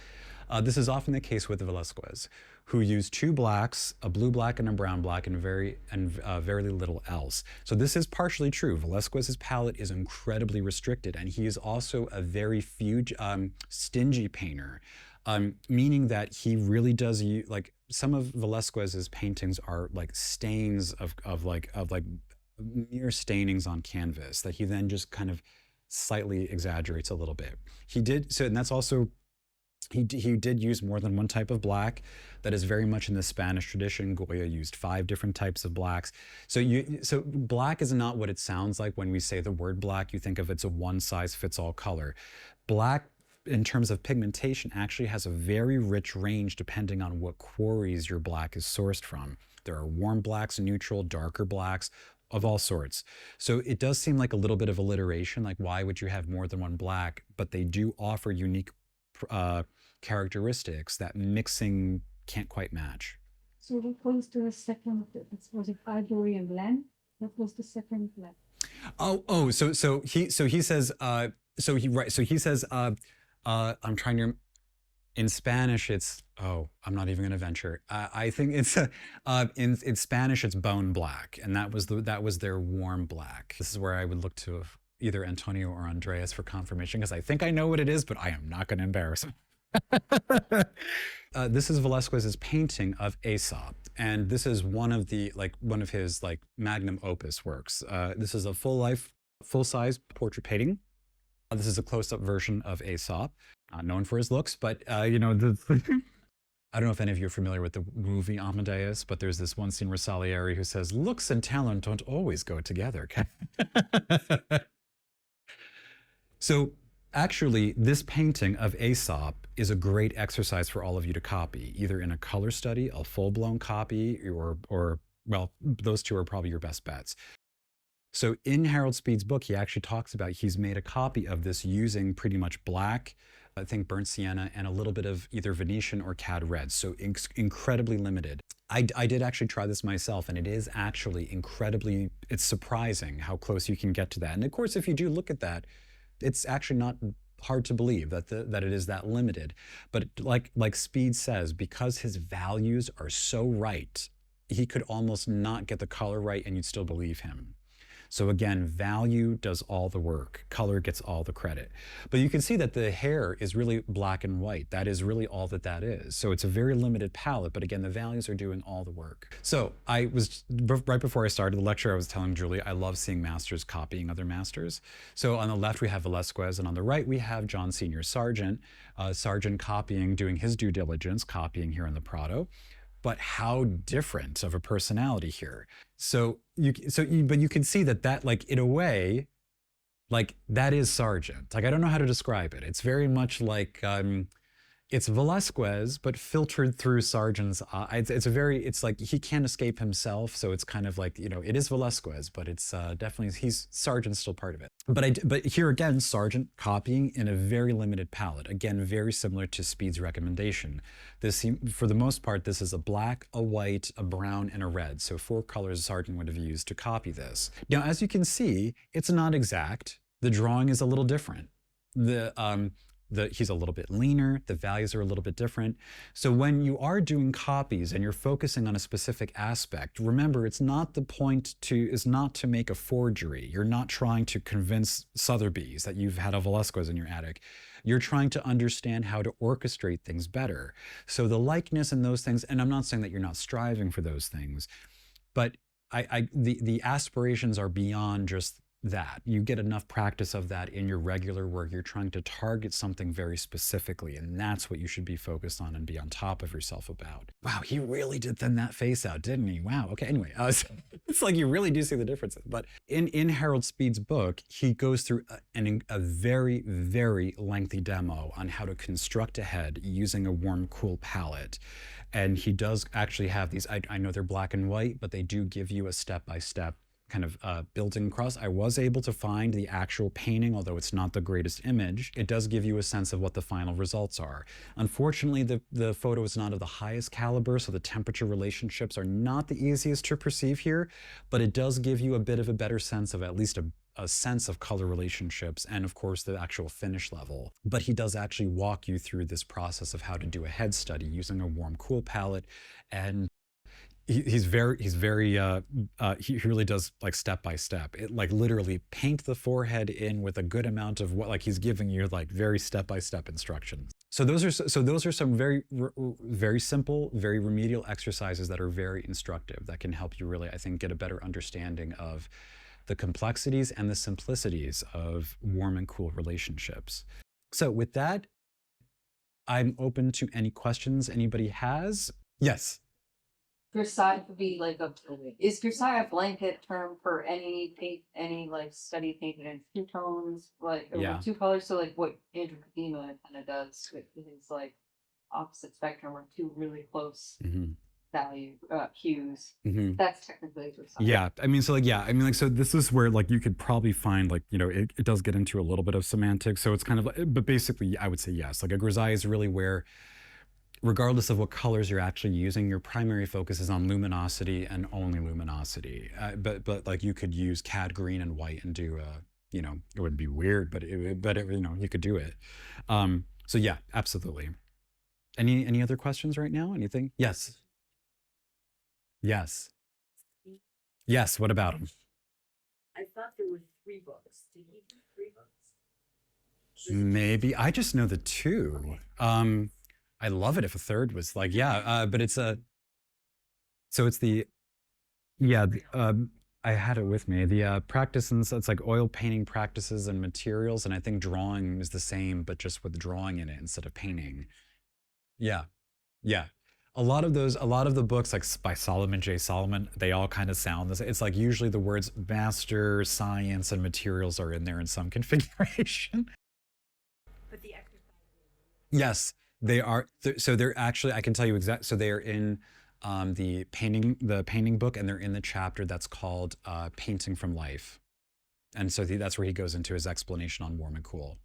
This is often the case with Velázquez, who used two blacks, a blue black and a brown black, and very little else. So this is partially true. Velázquez's palette is incredibly restricted, and he is also a very stingy painter, meaning that he really does use, like, some of Velázquez's paintings are like stains of mere stainings on canvas that he then just kind of slightly exaggerates a little bit. And that's also. He did use more than one type of black. That is very much in the Spanish tradition. Goya used 5 different types of blacks. So black is not what it sounds like when we say the word black. You think of it's a one-size-fits-all color. Black, in terms of pigmentation, actually has a very rich range depending on what quarries your black is sourced from. There are warm blacks, neutral, darker blacks, of all sorts. So it does seem like a little bit of alliteration, like why would you have more than one black? But they do offer unique characteristics that mixing can't quite match. So what was the second? Was it ivory and blend? What was the second blend? So he says I'm trying to. In Spanish, it's I'm not even going to venture. I think it's in Spanish it's bone black, and that was their warm black. This is where I would look to either Antonio or Andreas for confirmation, because I think I know what it is, but I am not going to embarrass him. This is Velázquez's painting of Aesop, and this is one of his magnum opus works. This is a full-size portrait painting. This is a close-up version of Aesop, not known for his looks, but I don't know if any of you are familiar with the movie Amadeus, but there's this one scene where Salieri who says, "Looks and talent don't always go together." So actually, this painting of Aesop is a great exercise for all of you to copy, either in a color study, a full-blown copy, or well, those two are probably your best bets. So in Harold Speed's book, he actually talks about he's made a copy of this using pretty much black, I think burnt sienna, and a little bit of either Venetian or cad red, so incredibly limited. I did actually try this myself, and it is actually it's surprising how close you can get to that. And of course, if you do look at that, it's actually not hard to believe that it is that limited. But like Speed says, because his values are so right, he could almost not get the color right and you'd still believe him. So again, value does all the work. Color gets all the credit. But you can see that the hair is really black and white. That is really all that is. So it's a very limited palette, but again, the values are doing all the work. So right before I started the lecture, I was telling Julie, I love seeing masters copying other masters. So on the left, we have Velázquez, and on the right, we have John Senior Sargent. Sargent doing his due diligence, copying here in the Prado. But how different of a personality here. But you can see that in a way, like that is Sargent. Like I don't know how to describe it. It's very much like it's Velasquez, but filtered through Sargent's. It's like he can't escape himself. So it's kind of like, you know, it is Velasquez, but it's definitely, he's Sargent's still part of it. But here again, Sargent copying in a very limited palette. Again, very similar to Speed's recommendation. For the most part, this is a black, a white, a brown, and a red. So 4 colors Sargent would have used to copy this. Now, as you can see, it's not exact. The drawing is a little different. He's a little bit leaner, the values are a little bit different. So when you are doing copies and you're focusing on a specific aspect, remember it's not to make a forgery. You're not trying to convince Sotheby's that you've had a Velasquez in your attic. You're trying to understand how to orchestrate things better. So the likeness and those things, and I'm not saying that you're not striving for those things, but the aspirations are beyond just that. You get enough practice of that in your regular work. You're trying to target something very specifically, and that's what you should be focused on and be on top of yourself about. Wow, he really did thin that face out, didn't he? Wow, okay, anyway, it's like you really do see the differences. But in Harold Speed's book, he goes through a very, very lengthy demo on how to construct a head using a warm-cool palette. And he does actually have these, I know they're black and white, but they do give you a step-by-step kind of building across. I was able to find the actual painting, although it's not the greatest image. It does give you a sense of what the final results are. Unfortunately, the photo is not of the highest caliber, so the temperature relationships are not the easiest to perceive here, but it does give you a bit of a better sense of at least a sense of color relationships and of course the actual finish level. But he does actually walk you through this process of how to do a head study using a warm cool palette, and he really does like step by step. It like literally paint the forehead in with a good amount of what, like he's giving you like very step by step instructions. So those are some very simple, very remedial exercises that are very instructive that can help you really, I think, get a better understanding of the complexities and the simplicities of warm and cool relationships. So with that, I'm open to any questions anybody has. Yes. Grisaille would be like is Grisaille a blanket term for any like study painted in 2 tones, like or Yeah. 2 colors? So like what Andrew Kadima kind of does with his like opposite spectrum or 2 really close value hues. That's technically Grisaille. Yeah, I mean, so like, yeah, I mean, like, so this is where like you could probably find like, you know, it does get into a little bit of semantics. So it's kind of, but basically I would say yes. Like a grisaille is really where, regardless of what colors you're actually using, your primary focus is on luminosity and only luminosity. But like you could use cad green and white and do you know, it would be weird, but you know, you could do it. So yeah, absolutely. Any other questions right now? Anything? Yes. Yes. Yes. What about them? I thought there were 3 books. Did he do 3 books? Maybe. I just know the 2. I love it if a third was like, yeah, but it's so it's the, yeah, I had it with me. The practice, and so it's like oil painting practices and materials, and I think drawing is the same, but just with drawing in it instead of painting. Yeah, yeah. A lot of the books, like by Solomon J. Solomon, they all kind of sound this. It's like usually the words master, science, and materials are in there in some configuration. But the exercise. Yes, they are. So they're actually, I can tell you exactly. So they are in the painting book, and they're in the chapter that's called Painting from Life. And so that's where he goes into his explanation on warm and cool.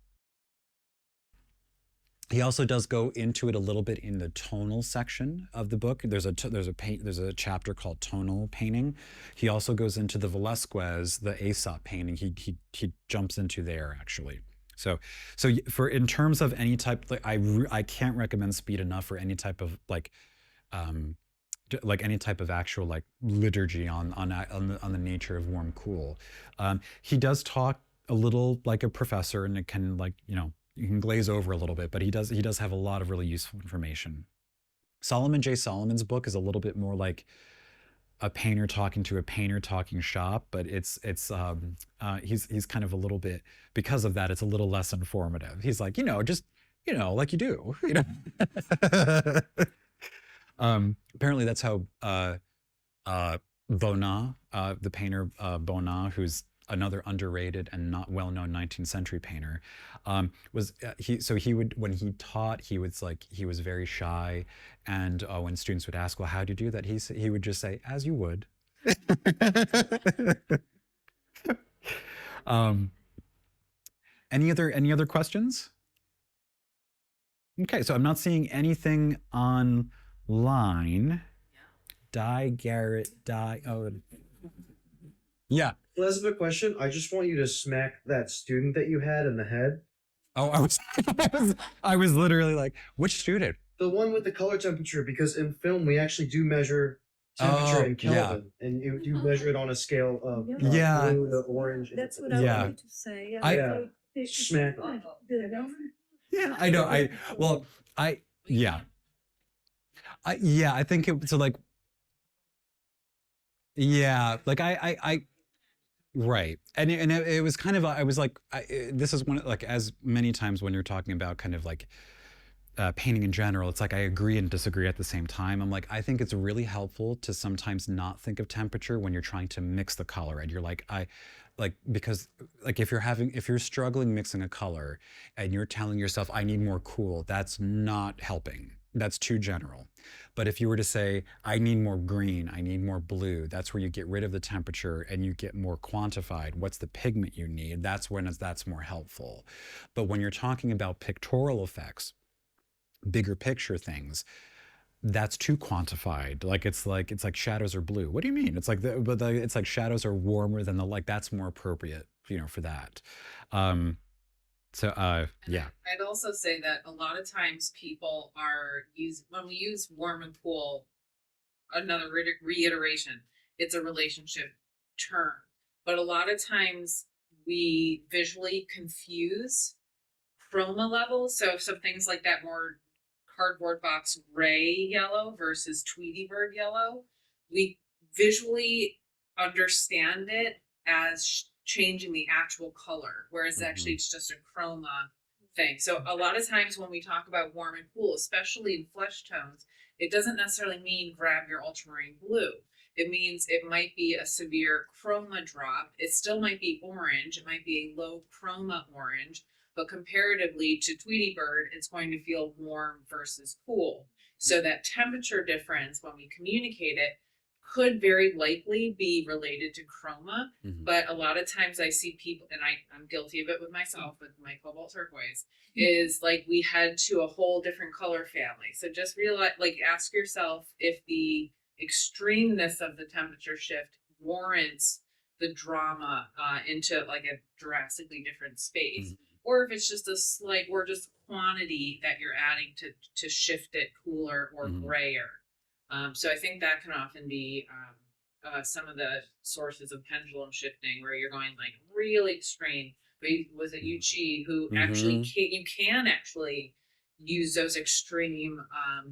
He also does go into it a little bit in the tonal section of the book. There's a chapter called Tonal Painting. He also goes into the Velasquez, the Aesop painting. He jumps into there actually. So for in terms of any type, like I can't recommend Speed enough for any type of like any type of actual like liturgy on the nature of warm cool. He does talk a little like a professor, and it can, like, you know, you can glaze over a little bit, but he does have a lot of really useful information. Solomon J. Solomon's book is a little bit more like a painter talking to a painter talking shop, but he's kind of a little bit, because of that, it's a little less informative. He's like, you know, just, you know, like you do, you know. Apparently that's how Bonnat, the painter Bonnat, who's another underrated and not well-known 19th century painter, was he would, when he taught, he was very shy, and when students would ask, well, how do you do that, he would just say, as you would. um, any other questions? Okay, so I'm not seeing anything online. Garrett, oh, yeah. Elizabeth, question. I just want you to smack that student that you had in the head. Oh, I was literally like, which student? The one with the color temperature, because in film we actually do measure temperature in Kelvin, and you measure it on a scale of Yeah. blue to orange. That's what I Yeah. wanted to say. Yeah. They should Smack. Yeah, I know. Yeah. Yeah, I think it, so like, yeah, like right. And it was kind of, I was like, this is one, like, as many times when you're talking about kind of like painting in general, it's like I agree and disagree at the same time. I'm like, I think it's really helpful to sometimes not think of temperature when you're trying to mix the color. And you're like, because like if you're struggling mixing a color and you're telling yourself, I need more cool, that's not helping. That's too general. But if you were to say, I need more green, I need more blue, that's where you get rid of the temperature and you get more quantified. What's the pigment you need? That's more helpful. But when you're talking about pictorial effects, bigger picture things, that's too quantified. Like it's like shadows are blue. What do you mean? It's like it's like shadows are warmer than the, like, that's more appropriate, for that. Yeah. I'd also say that a lot of times people when we use warm and cool, another reiteration, it's a relationship term. But a lot of times we visually confuse chroma levels. So things like that more cardboard box gray yellow versus Tweety bird yellow, we visually understand it as changing the actual color, whereas actually it's just a chroma thing. So a lot of times when we talk about warm and cool, especially in flesh tones, it doesn't necessarily mean grab your ultramarine blue. It means it might be a severe chroma drop. It still might be orange. It might be a low chroma orange, but comparatively to Tweety bird, it's going to feel warm versus cool. So that temperature difference, when we communicate it, could very likely be related to chroma. But a lot of times I see people, and I'm guilty of it with myself with my cobalt turquoise, is like we head to a whole different color family. So just realize, like, ask yourself if the extremeness of the temperature shift warrants the drama into like a drastically different space, or if it's just a slight, or just quantity that you're adding to shift it cooler or grayer. So I think that can often be some of the sources of pendulum shifting, where you're going like really extreme. But was it Yu Chi who actually you can actually use those extreme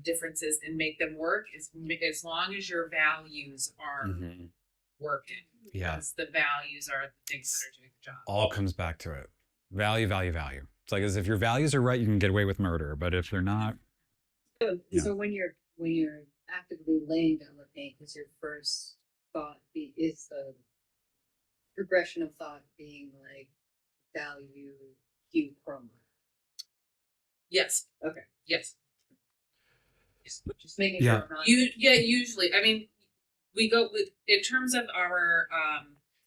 differences and make them work as long as your values are working. Yeah. Because the values are the things that are doing the job. All comes back to it. Value, value, value. It's like, as if your values are right, you can get away with murder. But if they're not, So when you're actively laying down the paint, is your first thought is the progression of thought being like value, hue, chroma? Yes. Okay. Yes. Just making Yeah. sure I'm not. Usually, I mean, we go with, in terms of our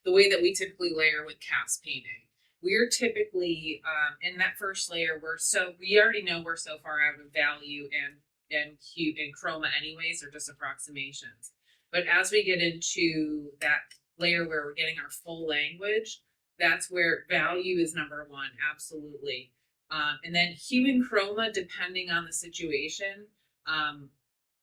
the way that we typically layer with cast painting. We're typically in that first layer, we already know we're so far out of value and hue and chroma anyways, or just approximations. But as we get into that layer where we're getting our full language, that's where value is number one, absolutely. And then hue and chroma, depending on the situation.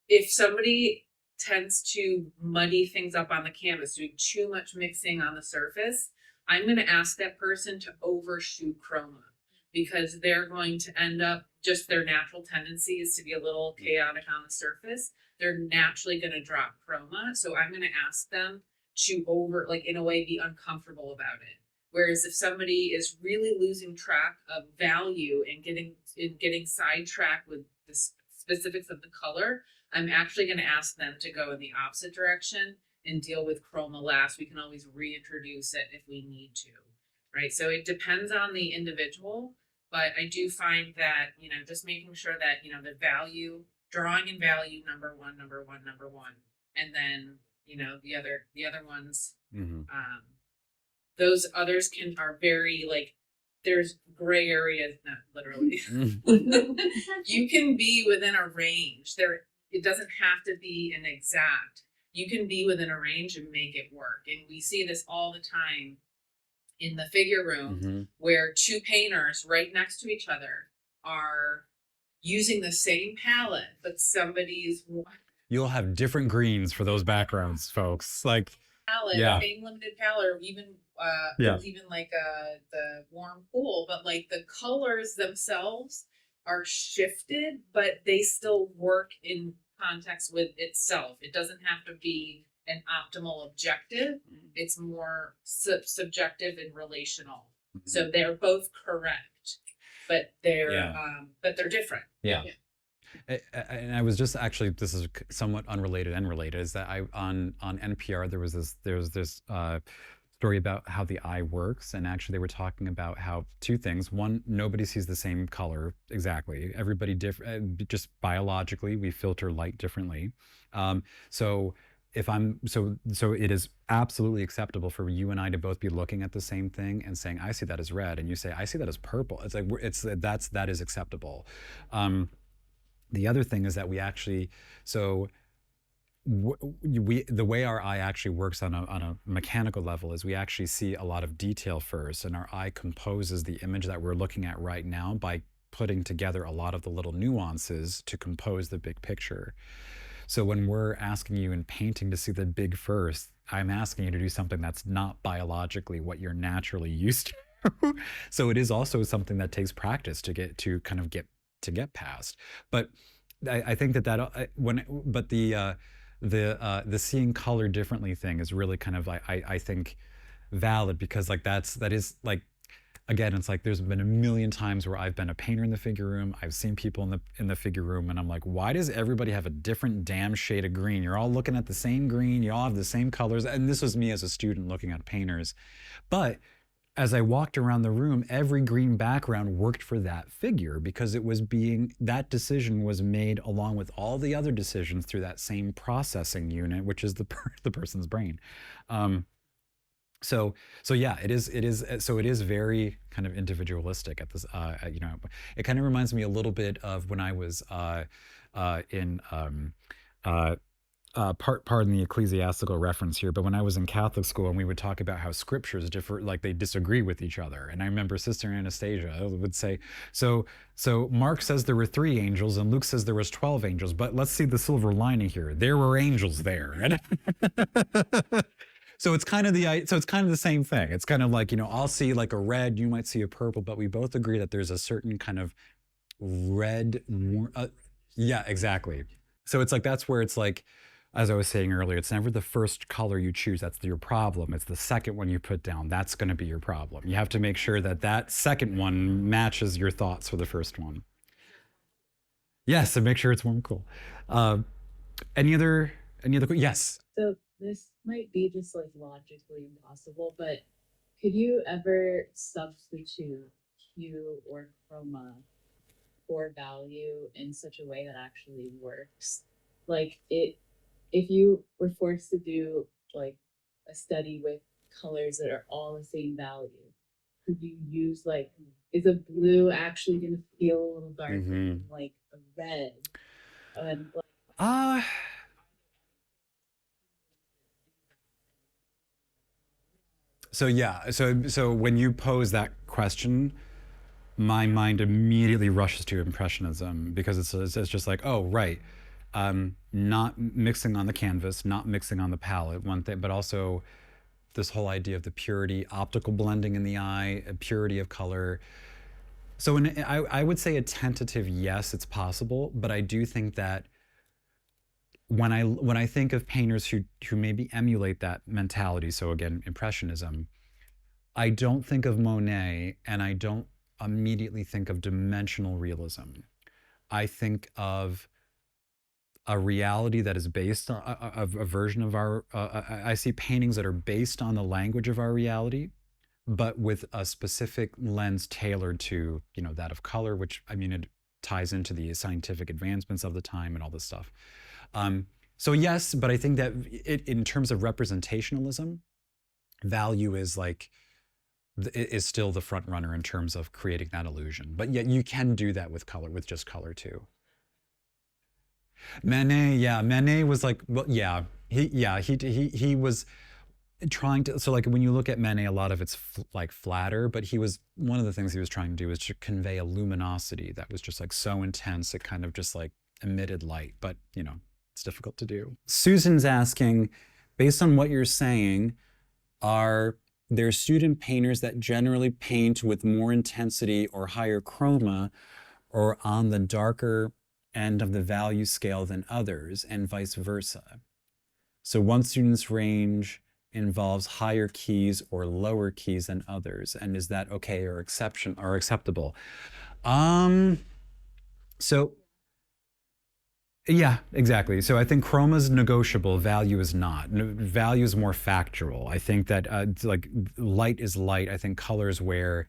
If somebody tends to muddy things up on the canvas, doing too much mixing on the surface, I'm going to ask that person to overshoot chroma, because they're going to end up, just their natural tendency is to be a little chaotic on the surface. They're naturally going to drop chroma. So I'm going to ask them to in a way, be uncomfortable about it. Whereas if somebody is really losing track of value and getting sidetracked with the specifics of the color, I'm actually going to ask them to go in the opposite direction and deal with chroma last. We can always reintroduce it if we need to, right? So it depends on the individual, but I do find that, just making sure that, the value, drawing in value, number one, and then, the other ones, those others are very like, there's gray areas, not literally. You can be within a range. It doesn't have to be an exact. You can be within a range and make it work. And we see this all the time in the figure room, where two painters right next to each other are using the same palette, but somebody's You'll have different greens for those backgrounds, folks. Like, palette, yeah, same limited palette, or even yeah, even like the warm pool, but like the colors themselves are shifted, but they still work in context with itself. It doesn't have to be an optimal objective. It's more subjective and relational. So they're both correct, but they're yeah. but they're different. Yeah. And I was just actually, this is somewhat unrelated and related, is that I on NPR there was this story about how the eye works, and actually they were talking about how two things. One, nobody sees the same color exactly. Everybody different, just biologically we filter light differently. So if I'm so it is absolutely acceptable for you and I to both be looking at the same thing and saying, I see that as red, and you say, I see that as purple. It's like that is acceptable. The other thing is that we actually, so the way our eye actually works on a mechanical level is we actually see a lot of detail first, and our eye composes the image that we're looking at right now by putting together a lot of the little nuances to compose the big picture. So when we're asking you in painting to see the big first, I'm asking you to do something that's not biologically what you're naturally used to. So it is also something that takes practice to get past. But I think that the seeing color differently thing is really kind of, I think, valid, because like that is like, again, it's like there's been a million times where I've been a painter in the figure room. I've seen people in the figure room, and I'm like, why does everybody have a different damn shade of green? You're all looking at the same green. You all have the same colors. And this was me as a student looking at painters. But as I walked around the room, every green background worked for that figure, because that decision was made along with all the other decisions through that same processing unit, which is the person's brain. So yeah, it is very kind of individualistic at this. It kind of reminds me a little bit of when I was in pardon the ecclesiastical reference here, but when I was in Catholic school and we would talk about how scriptures differ, like they disagree with each other. And I remember Sister Anastasia would say, so Mark says there were 3 angels and Luke says there was 12 angels, but let's see the silver lining here. There were angels there. So it's kind of the same thing. It's kind of like, I'll see like a red, you might see a purple, but we both agree that there's a certain kind of red. Yeah, exactly. So it's like, that's where it's like, as I was saying earlier, it's never the first color you choose that's your problem. It's the second one you put down. That's going to be your problem. You have to make sure that that second one matches your thoughts for the first one. Yes, and make sure it's warm and cool. Any other? Yes. So this might be just like logically impossible, but could you ever substitute hue or chroma for value in such a way that actually works? Like if you were forced to do like a study with colors that are all the same value, could you use like, is a blue actually gonna feel a little darker than like a red? And like, So yeah, so when you pose that question, my mind immediately rushes to impressionism, because it's just like, oh right, not mixing on the canvas, not mixing on the palette, one thing, but also this whole idea of the purity, optical blending in the eye, purity of color. So I would say a tentative yes, it's possible, but I do think that when I think of painters who maybe emulate that mentality, so again, impressionism, I don't think of Monet, and I don't immediately think of dimensional realism. I think of a reality that is based on a version of our, I see paintings that are based on the language of our reality, but with a specific lens tailored to, you know, that of color, which, I mean, it ties into the scientific advancements of the time and all this stuff. So yes, but I think that in terms of representationalism, value is like, is still the front runner in terms of creating that illusion. But yet you can do that with color, with just color too. Manet, yeah, Manet was like, well, yeah, he was trying to, so like when you look at Manet, a lot of it's like flatter, but he was, one of the things he was trying to do is to convey a luminosity that was just like so intense, it kind of just like emitted light, but you know, it's difficult to do. Susan's asking, based on what you're saying, are there student painters that generally paint with more intensity or higher chroma, or on the darker end of the value scale than others, and vice versa? So one student's range involves higher keys or lower keys than others, and is that okay or acceptable? So yeah, exactly. So I think chroma is negotiable, value is not. Value is more factual. I think that like light is light. I think color is where,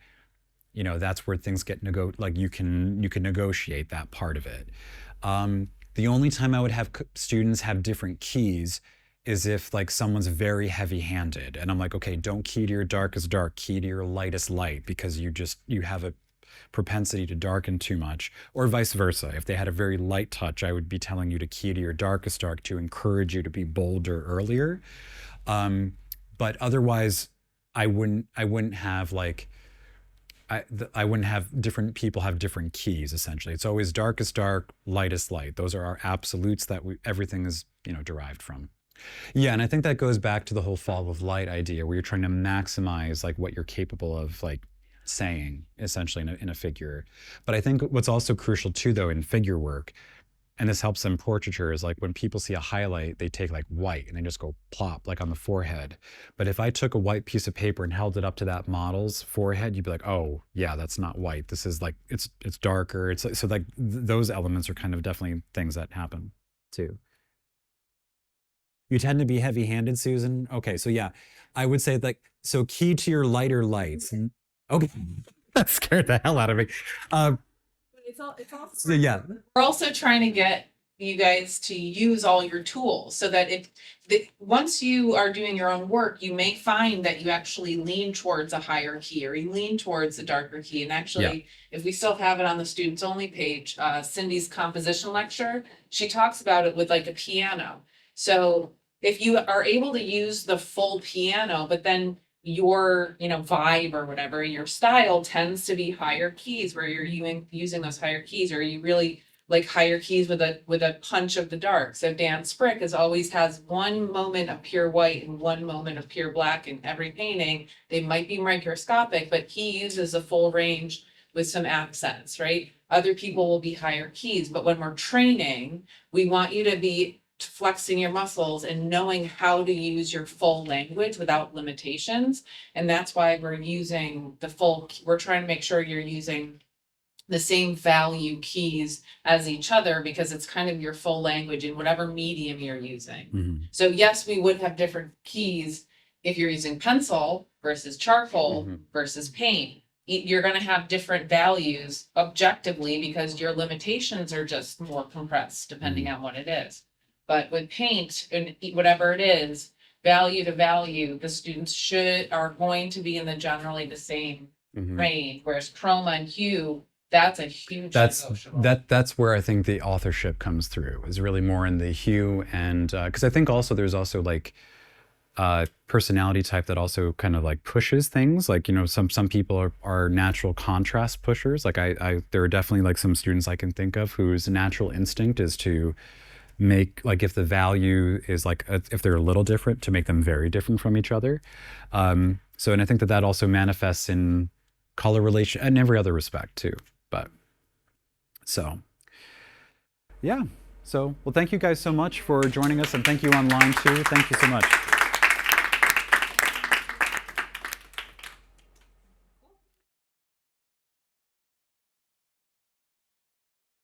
you know, that's where things get like you can negotiate that part of it. The only time I would have students have different keys is if like someone's very heavy-handed and I'm like, okay, don't key to your darkest dark, key to your lightest light, because you have a propensity to darken too much, or vice versa. If they had a very light touch, I would be telling you to key to your darkest dark to encourage you to be bolder earlier. But otherwise, I wouldn't have like, I wouldn't have different people have different keys, essentially. It's always darkest dark, lightest light. Those are our absolutes that everything is, you know, derived from. Yeah, and I think that goes back to the whole fall of light idea, where you're trying to maximize like what you're capable of like saying, essentially in a figure. But I think what's also crucial too, though, in figure work, and this helps in portraiture, is like when people see a highlight, they take like white and they just go plop, like on the forehead. But if I took a white piece of paper and held it up to that model's forehead, you'd be like, oh yeah, that's not white. This is like, it's darker. It's like, so like those elements are kind of definitely things that happen too. You tend to be heavy-handed, Susan? Okay, so yeah, I would say like, so key to your lighter lights. Okay, that scared the hell out of me. It's also So yeah, we're also trying to get you guys to use all your tools so that once you are doing your own work, you may find that you actually lean towards a higher key or you lean towards a darker key. And actually, if we still have it on the students only page, Cindy's composition lecture, she talks about it with like a piano. So if you are able to use the full piano, but then your, you know, vibe or whatever, your style tends to be higher keys, where you're using those higher keys, or you really like higher keys with a punch of the dark. So Dan Sprick always has one moment of pure white and one moment of pure black in every painting. They might be microscopic, but he uses a full range with some accents, right? Other people will be higher keys, but when we're training, we want you to be flexing your muscles and knowing how to use your full language without limitations. And that's why we're using we're trying to make sure you're using the same value keys as each other, because it's kind of your full language in whatever medium you're using. mm-hmm. So yes, we would have different keys if you're using pencil versus charcoal versus paint. You're going to have different values objectively because your limitations are just more compressed depending on what it is. But with paint and whatever it is, value to value, the students are going to be in the generally the same range. Whereas chroma and hue, that's a huge negotiable. That's where I think the authorship comes through, is really more in the hue, and because I think also there's also like personality type that also kind of like pushes things. Like, you know, some people are natural contrast pushers. Like there are definitely like some students I can think of whose natural instinct is to make, like, if the value is like, if they're a little different, to make them very different from each other. So, and I think that also manifests in color relation and every other respect too. But so, yeah. So, well, thank you guys so much for joining us, and thank you online too. Thank you so much.